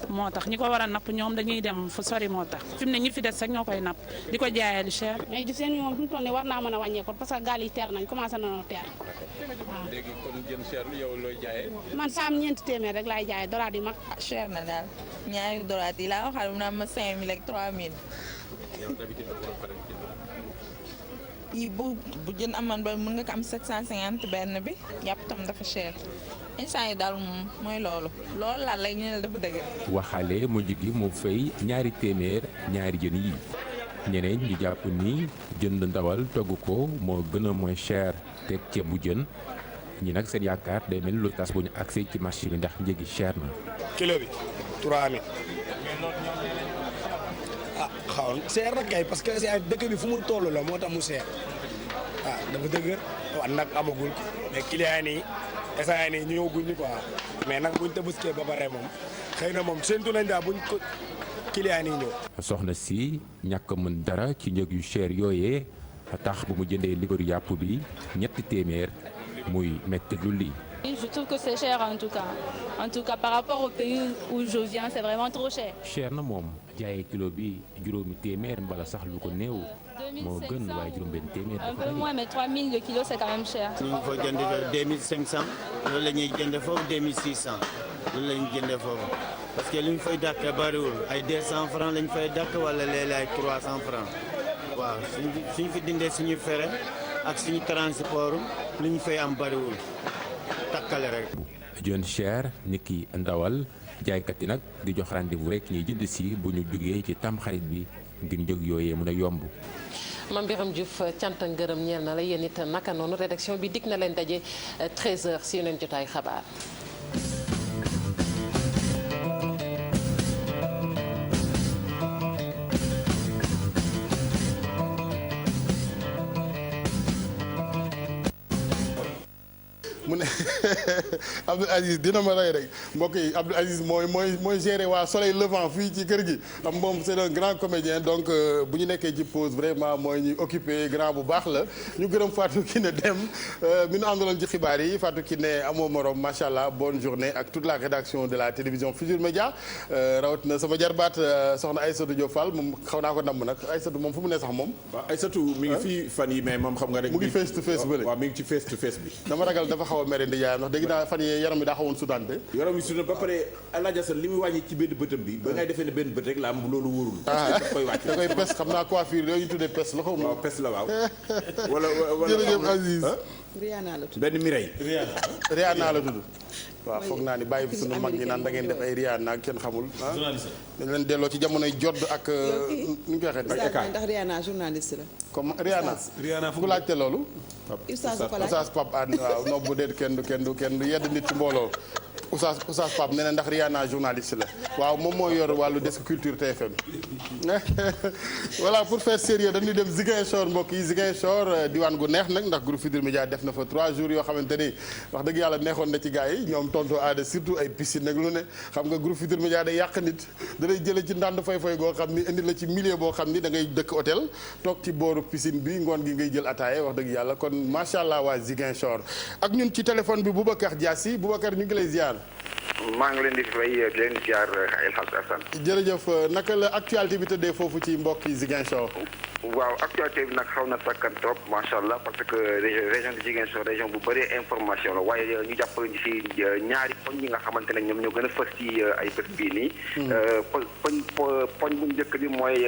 moo tax ñi ko war a napp ñoom dañuy dem fu sori moo tax fi mu ne ñi fi des rek ñoo koy napp di ko jaayee lu cher. mais gis ngeen moom fi mu toll nii war naa mën a wàññeeku parce que gaal yi teer nañ commencé nañoo teer waaw. léegi kon jën cher lu yow looy jaayee. man saam ñeenti téeméer rek laay jaayee doraat yi mag. cher na daal ñaari doraat yi laa waxal mu naan ma 5000 ak 3000. yi bu jën amoon ba mën nga ko am 750 benn bi yàpp tam dafa cher. instant yi daal moom mooy loolu laa lay ñu ne dafa dëgg. waxaale mujj gi mu fay ñaari téeméer ñaari jën yi ñeneen ñi jàpp ni jënd ndawal togg ko moo gën a moins cher teg ceeb bu jën ñi nag seen yaakaar day mel lu tas bu ñu accès ci marché bi ndax njëgi cher na. kilo bi 3000. ah xaw cher na kay parce que dëkk bi fu mu toll la moo tax mu cher ah dafa dëgër waaw nag amagul mais client yi essayé nii ñu ñëwaguñ ni quoi mais nag buñ tabaskee ba pare moom xëy na moom séntu nañ daal buñ ko client yi ñëw. soxna si ñàkk mën dara ci njëg yu cher yooyee tax bu mu jëndee libaru yàpp bi ñetti téeméer muy metti lu lii. Je trouve que c'est cher en tout cas. En tout cas par rapport au pays où je viens c'est vraiment trop cher. cher na moom jaayee kilo bi juróomi téeméer mbala sax lu ko néew. moo gën waaye juróom-benn téeméer. un peu moins mais 3000 le kilo c'est quand même cher. ñu ngi fa jënd 2500 loolu la ñuy jënd foofu 2600 loolu la ñuy jënd foofu parce que li ñu fay dàkk bariwul ay 200 francs lañ fay dàkk wala léeg-léeg ay 300 francs waaw suñ fi dindee suñu fere ak suñu transport li ñu fay am bariwul takkale rek. jën cher ni ki ndawal jaaykat yi nag di jox rendez-vous rek ñuy jënd si bu ñu jugee ci tamxarit bi ngir njëg yooyee mën a yomb. Mame Birame Diouf cant ak ngërëm ñeel na la yéen it naka noonu rédaction bi dig na leen daje 13h si yeneen jotaay xabaar. mu ne Abdoul Aziz dina ma rey rek mbokk yi Abdoul Aziz mooy gérer waa Soleil Levant fii ci kër gi am moom c'est un grand comédien donc bu ñu nekkee ci pause vraiment mooy ñuy occupé grand bu baax la ñu gërëm Fatou Kiné Deme mi nu àndaloon ci xibaar yi Fatou Kiné amoo morom macha allah bonne journée ak toute la rédaction de la télévision Futurs Médias rawatina sama jarbaat soxna Aïssatou Diop Fall moom xaw naa ko namm nag Aïssatou moom fu mu ne sax moom. waaw Aïssatou mi ngi fii fan yi mais moom xam nga rek. mu ngi face to face bële waaw mi ngi ci face to face bi. dama ragal dafa xaw a mere ndi yaayam ndax dégg naa fan yii yaram mi daa xawoon sudante. yaram mi sudante ba pare Alaaji Asan li muy wàññi ci benn bëtam bi. ba ngay defee ne benn bët rek la am loolu wóorul. da koy wàcc da koy pes xam naa coiffure yooyu ñu tuddee pes la xaw ma. waaw pes la waaw. wala jërëjëf Aziz. Rihanna la tudd. benn Mireille. Rihanna la tudd. waaw foog naa ni bàyyi fi sunu mag ñi naan da ngeen def ay Rihanna ak kenn xamul. dañ leen delloo ci jamonoy jodd ak. nu ñu koy waxee ak écart ndax Rihanna journaliste la. comme Rihanna fu laajte loolu. Oustaz Pape Hann waaw no bu déet kenn du yedd nit ci mbooloo. Oustaz Pape nee na ndax Rihanna journaliste la waaw moom moo yor wàllu desk culture TFM voilà pour faire sérieux dañuy dem Ziguinchor mbokk yi Ziguinchor diwaan gu neex nag ndax groupe Futurs Médias def na fa 3 jours yoo xamante ni wax dëgg yàlla neexoon na ci gars yi ñoom tonto aada surtout ay piscine nag lu ne xam nga groupe Futurs Médias day yàq nit da lay jële ci ndànd fay goo xam ni indi la ci milieu boo xam ni da ngay dëkk hôtel toog ci booru piscine bi ngoon gi ngay jël ataaye wax dëgg yàlla kon macha allah waa Ziguinchor ak ñun ci téléphone bi Boubacar Diassi Boubacar ñu ngi lay ziar. maa ngi leen di fay di leen ziar El Hadj Assane. jërëjëf naka la actualité bi tëddee foofu ci mbokk yi Ziguinchor. waaw actualité bi nag xaw na sakkan trop macha allah parce que région de Ziguinchor région bu bëri information la waaye ñu jàpp ci ñaari poñ yi nga xamante ne ñoom ñoo gën a fës ci ay bés bii nii. poñ bu njëkk bi mooy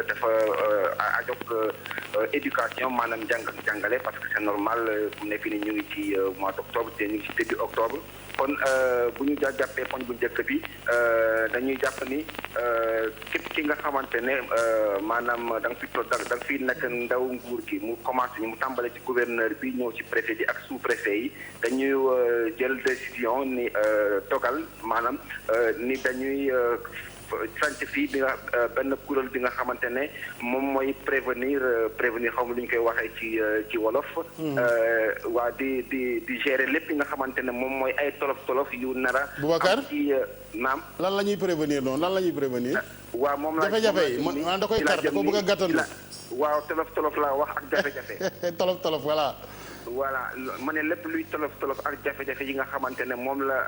dafa ajok éducation maanaam jàng ak jàngale parce que c'est normal bu nekk ni ñu ngi ci mois d'octobre te ñu ngi ci début octobre. kon bu ñu jàppee poñ bu njëkk bi dañuy jàpp ni képp ki nga xamante ne maanaam da nga fi nekk ndaw nguur gi mu commencé mu tàmbale ci gouverneur bi ñëw ci préfet bi ak sous préfet yi dañuy jël décision ni dogal maanaam ni dañuy sant fii bi nga benn kuréel bi nga xamante ne moom mooy prévenir xaw ma lu ñu koy waxee ci wolof. waa di gérer lépp nga xamante ne moom mooy ay tolof yu nara. Boubacar ci naam. lan la ñuy prévenir noonu lan la ñuy prévenir. waaw moom la jafe-jafe yi man da koy kar da ko bëgg a gàttandu. waaw tolof laa wax ak jafe-jafe. tolof voilà. voilà ma ne lépp luy tolof ak jafe-jafe yi nga xamante ne moom la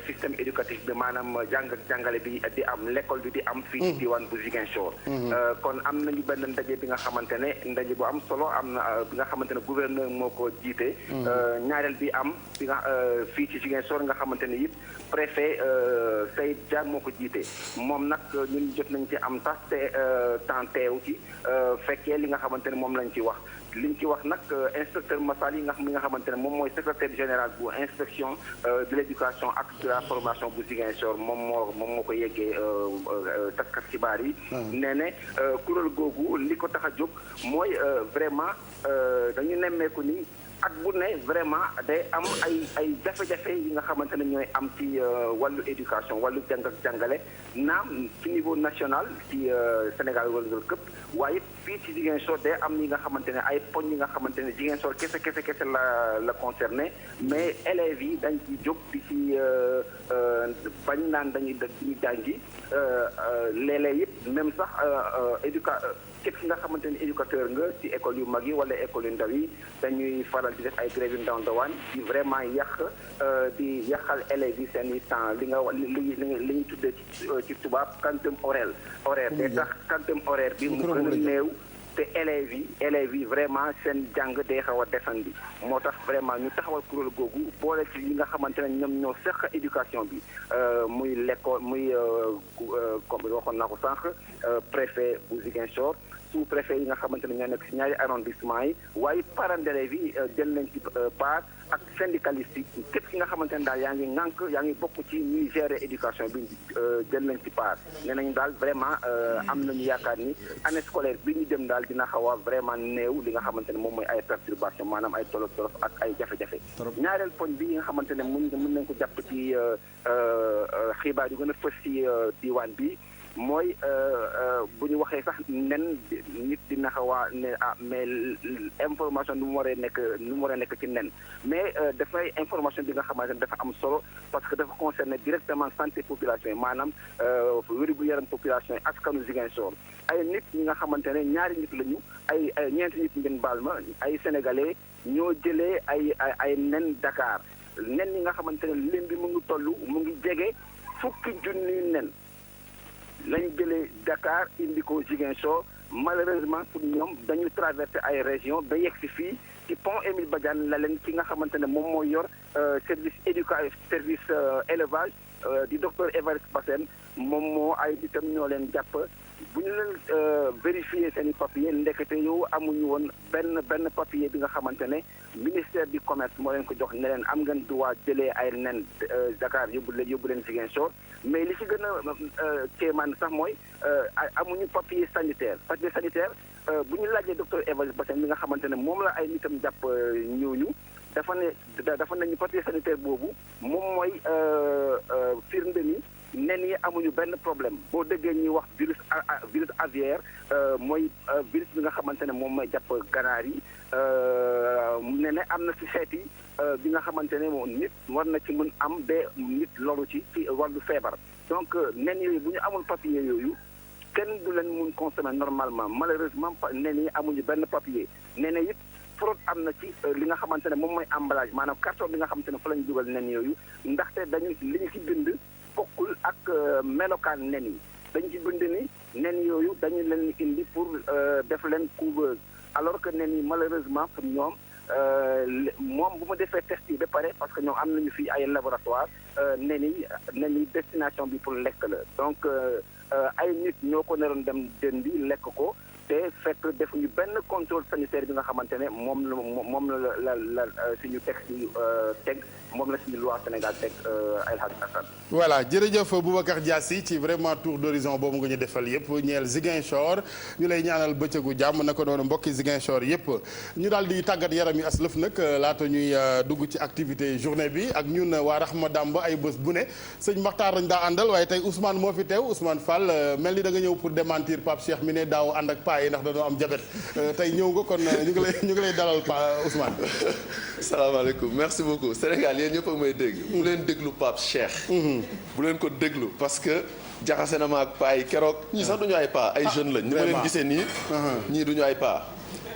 système éducatif bi maanaam jàng ak jàngale bi di am l'école bi di am fii ci diwaan bu Ziguinchor. kon am nañu benn ndaje bi nga xamante ne ndaje bu am solo am na bi nga xamante ne gouverneur moo ko jiite. ñaareel bi am bi nga fii ci Ziguinchor nga xamante ne it préfet Seyd Diagne moo ko jiite moom nag ñun jot nañ ci am sax temps teew ci fekkee li nga xamante ne moom lañ ci wax. liñ ci wax nag inspecteur Massal yi nga xamante ne moom mooy secrétaire général bu inspection de l'éducation ak de la formation bu Ziguinchor moom moo ko yeggee taskat xibaar yi. nee ne kuréel googu li ko tax a jóg mooy vraiment dañu nemmeeku ni. at bu ne vraiment day am ay jafe-jafe yi nga xamante ne ñooy am ci wàllu éducation wàllu jàng ak jàngale naam ci niveau national ci Sénégal wërngal këpp waaye fii ci Ziguinchor day am ñi nga xamante ne ay poñ yi nga xamante ne Ziguinchor kese la concerné mais élèves yi dañ ci jóg di ci bañ naan dañuy jàngi léeg-léeg it même sax képp ki nga xamante ne éducateur nga ci école yu mag yi wala école yu ndaw yi dañuy faral di def ay grève yu ndawaan di vraiment di yàqal élèves yi seen i temps li ñu tuddee ci tubaab quantum horaire te tax quantum horaire bi mu gën a néew te élèves yi vraiment seen jàng day xaw a desandi moo tax vraiment ñu taxawal kuréel googu boole ci li nga xamante ne ñoom ñoo seq éducation bi muy l'école muy comme waxoon naa ko sànq préfet bu Ziguinchor sous-préfet yi nga xamante ne ñoo nekk si ñaari arrondissement yi waaye parents d'élèves yi jël nañ ci part ak syndicalistes yi képp ki nga xamante ne daal yaa ngi ŋànk yaa ngi bokk ci ñuy gérer éducation bi jël nañ ci part nee nañu daal vraiment am nañu yaakaar ni année scolaire bi ñu dem daal dina xaw a vraiment néew li nga xamante ne moom mooy ay perturbation maanaam ay tolof tolof ak ay jafe-jafe ñaareel poñ bi nga xamante ne mën nañ ko jàpp ci xibaar yu gën a fës ci diwaan bi mooy bu ñu waxee sax nen nit dina xaw a ne mais information nu mu waree nekk ci nen mais dafay information bi nga xamante ne dafa am solo parce que dafa concerner directement santé population yi maanaam wér-gu-yaram population yi askanu Ziguinchor ay nit ñi nga xamante ne ñaari nit lañu ay ñeenti nit ngeen baal ma ay sénégalais ñoo jëlee ay nen Dakar nen yi nga xamante ne lim bi mu ngi toll mu ngi jege fukki junniy nen lañ jëlee Dakar indi ko Ziguinchor malheureusement pour ñoom dañu traversé ay région ba yegg si fii ci pont Émile Badiane la leen ki nga xamante ne moom mooy yor service service élevage di docteur Évariste Bassène moom moo ay itam ñoo leen jàpp bu ñu leen vérifier seen i papier ndekete yow amuñu woon benn papier bi nga xamante ne ministère du commerce moo leen ko jox ne leen am ngeen droit jëlee ay nen Dakar yóbbu leen Ziguinchor mais li ci gën a kéemaan sax mooy amuñu papier sanitaire bu ñu laajee docteur Évariste Bassène mi nga xamante ne moom la ay nitam jàpp ñooñu dafa nañu papier sanitaire boobu moom mooy firnde ni nen yi amuñu benn problème boo déggee ñuy wax virus aviaire mooy virus bi nga xamante ne moom mooy jàpp ganaar yi ne ne am na ci xeet yi bi nga xamante ne moom nit war na ci mën am ba nit loru ci wàllu feebar donc nen yooyu bu ñu amul papier yooyu kenn du leen mun consommer normalement malheureusement nen yi amuñu benn papier nen it fraude am na ci li nga xamante ne moom mooy emballage maanaam carton bi nga xamante ne fa lañu dugal nen yooyu ndaxte dañu li ñu ci bind bokkul ak melokaan nen yi dañu ci bind ni nen yooyu dañu leen indi pour def leen couveuse alors que nen yi malheureusement pour ñoom moom bu ma defee test yi ba pare parce que ñoom am nañu fii ay laboratoire nen yi destination bi pour lekk la donc ay nit ñoo ko naroon dem jëndi lekk ko te fekk defuñu benn contrôle sanitaire bi nga xamante ne moom la suñu texte yi teg moom la suñu loi Sénégal teg El Hadj Assane. voilà jërëjëf Boubacar Diassi ci vraiment tour d'horizon boobu nga ñu defal yëpp ñeel Ziguinchor ñu lay ñaanal bëccëgu jàmm naka noonu mbokki Ziguinchor yëpp ñu daal di tàggat yaram yi aslëf nag laata ñuy dugg ci activité journée bi ak ñun waa Rahma Damba ay bés bu ne sëñ Makhtar lañ daa àndal waaye tey Ousmane moo fi teew Ousmane Fall mel ni da nga ñëw pour démentir Pape Cheikh mi ne daaw ànd ak paa yi ndax dañoo am jabet tey ñëw nga kon ñu ngi lay dalal Ousmane. salaamaaleykum merci beaucoup Sénégal yéen ñëpp a may dégg. bu leen déglu Pape Cheikh. bu leen ko déglu parce que jaxase na ma ak paa yi keroog. ñii sax duñu ay paa ay jeunes lañ. ni ma leen gisee nii. ñii duñu ay paa.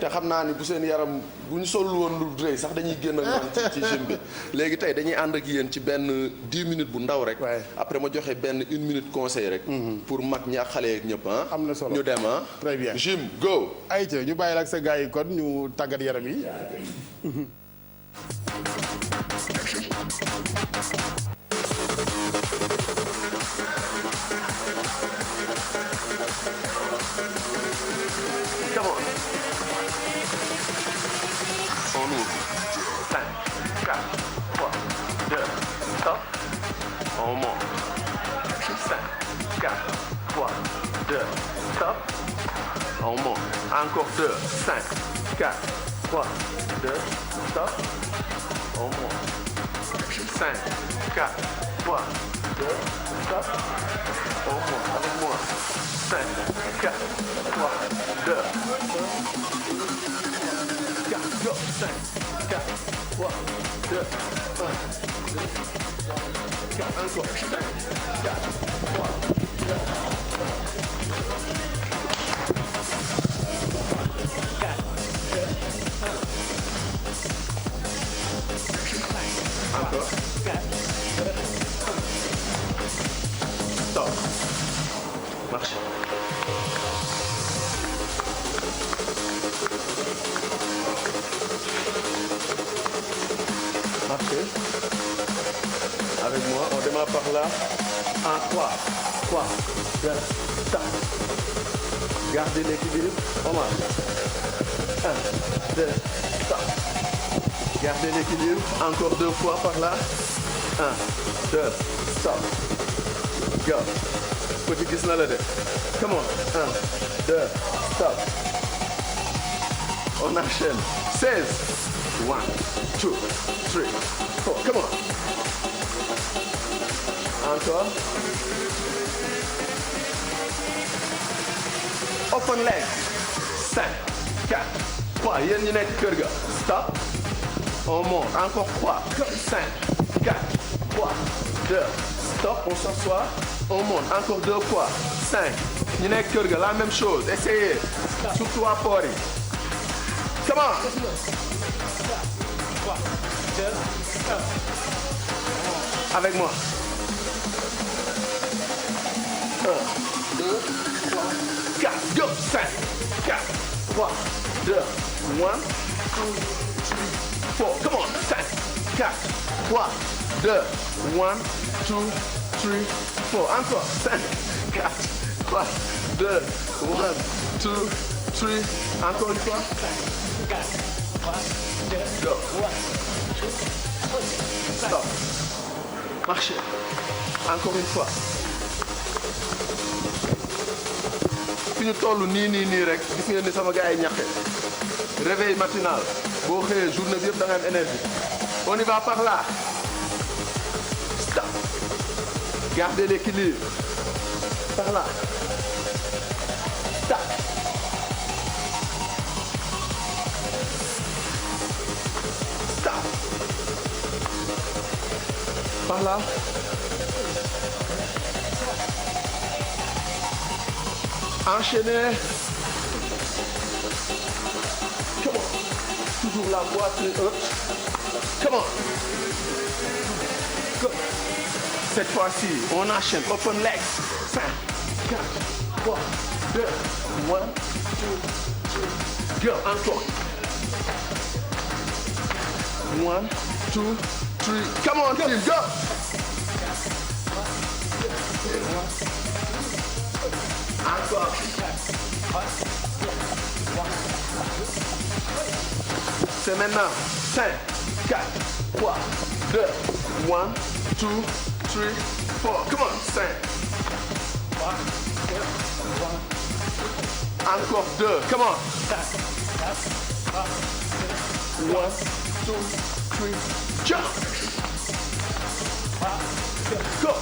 te xam naa ni bu seen yaram bu ñu solul woon lu rëy sax dañuy génn ak man ci gym bi léegi tey dañuy ànd ak yéen ci benn 10 minutes bu ndaw rek. après ma joxe benn 1 minute conseil rek. pour mag ñi ak xale yeeg ñëpp ah. am na solo ñu dem ah. très bien gym go. ayca ñu bàyyi la ak sa gars yi kon ñu tàggat yaram yi. On ouvre. 5, 4, 3, 2, stop. On monte. 5, 4, 3, 2, stop. On monte. Encore 2, 5, 4, 3, 2, stop. On monte. 5, 4, 3, 2, stop. On monte. Avec moi. 5, 4, 3, 2, 4, go, 5, 4, 3, 2, 1, 4, encore, 5, 4, 3, 2, 1, encore, 4, 2, 1, stop, marche. Marchez. Avec moi, on démarre par là. 1, 3, 3, 2, stop. Gardez l'équilibre. Omar. 1, 2, stop. Gardez l'équilibre. Encore 2 fois par là. 1, 2, stop. Go. Petit gis na la de. Come on. 1, 2, stop. On enchaîne. 16. 1, 2, 3, 4. Come on. Encore. Open leg. 5, 4, 3. Yéen ñi nekk kër ga. Stop. On monte. Encore 3, 5, 4, 3, 2. Stop. On s'assoit. On monte. Encore 2 fois. 5. Ñi nekk kër ga. La même chose. Essayez. Surtout à port yi. Come on. 3, 2, 1. Avec moi. 1, 2, 3, 4. Go. 5, 4, 3, 2, 1, 2, 3, 4. Come on. 5, 4, 3, 2, 1, 2, 3, 4. Encore. 5, 4, 3, 2, 1, 2, 3. Encore une fois. 5, 4, 3, 2, go. 1, 2, 3. Stop. Marchez. Encore une fois. Fi ñu toll nii rek gis ngeen ni sama gars yi ñaxe. Réveil matinal. Boo xëyee journée bi yëpp da nga am énergie. On y va par là. Stop. Gardez l'équilibre. Par là. Stop. Stop. Par là. Enchaînez. Come on. Toujours la poitrine haute. Come on. Go. Cette fois-ci, on enchaîne. Open legs. 5, 4, 3, 2, 1, 2, 3. Go. Encore. 1, 2, 3. Come on, team. Go. Encore. C'est maintenant. 5, 4, 3, 2, 1, 2, 3, 4. Come on. 5. Encore 2. Come on. 1, 2, 3. Jump. Go.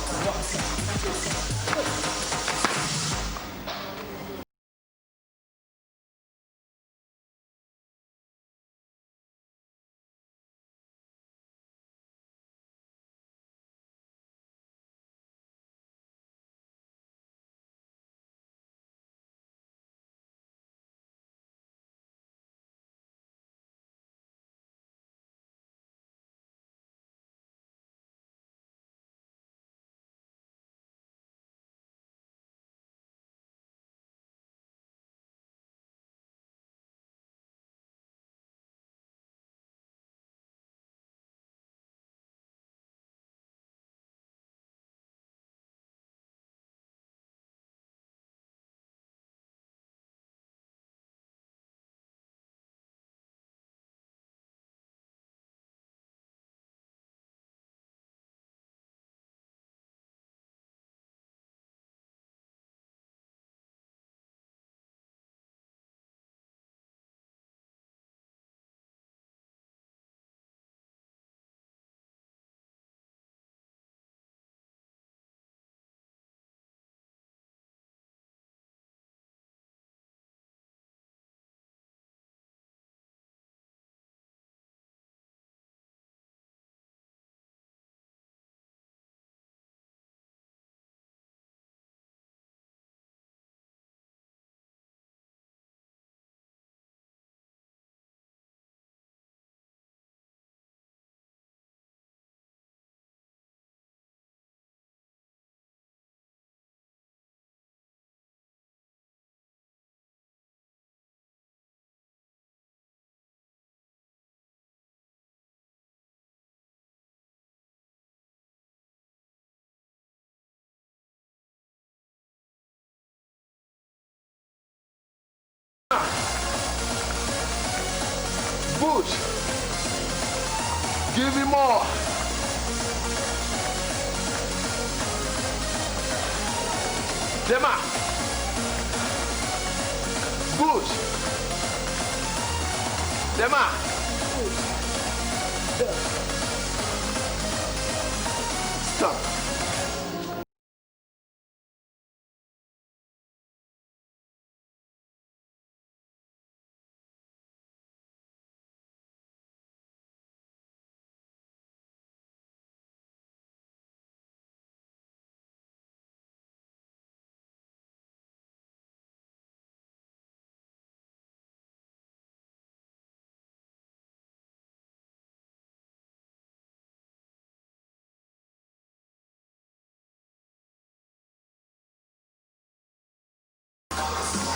Push. Give me more. Démarre. Bouge. Démarre. Stop.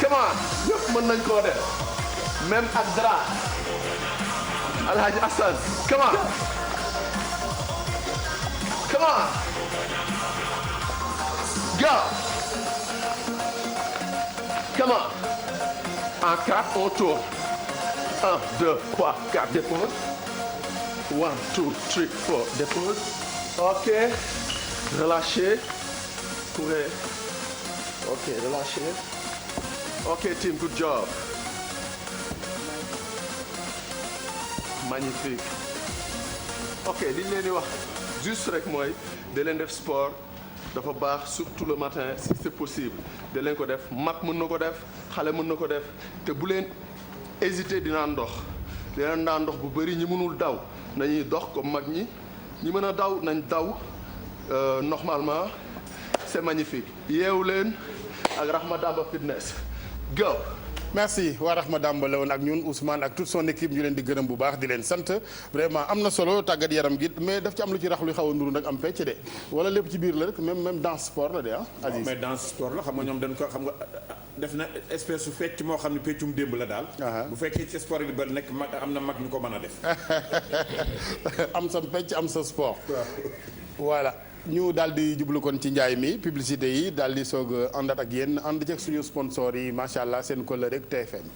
Come on, ñëpp mën nañ koo def même ak dara Alhaji Assane come on come on go come on en 4 on tourne 1 2 3 4 dépose 1 2 3 4 dépose ok relâchez courez ok relâchez. Ok team, good job. Magnifique. Ok li ñu leen di wax juste rek mooy da leen def sport dafa baax surtout le matin si c'est possible da leen ko def mag mën na ko def xale mën na ko def te bu leen hésiter di naan ndox di leen naan ndox bu bëri ñi mënul daw nañuy dox comme mag ñi mën a daw nañ daw normalement c'est magnifique yeewu leen ak Rahma Damba Fitness. Go. merci waa Rahma Damba la woon ak ñun Ousmane ak toute son équipe ñu leen di gërëm bu baax di leen sant vraiment am na solo tàggat yaram gi mais daf ci am lu ci rax lu xaw a nduru nag am fecc de wala lépp ci biir la rek même danse sport la de ah. Aziz mais danse sport la xam nga ñoom dañ ko xam nga def na espèce su fecc moo xam ne peccum démb la daal. bu fekkee ci sport yi ba nekk mag am na mag ñu ko mën a def. am sa pecc am sa sport. voilà. ñu daal di jublu kon ci njaay mi publicité yi daal di soog àndaat ak yéen ànd ceeg suñu sponsor yi macha allah seen collègue rek TFM.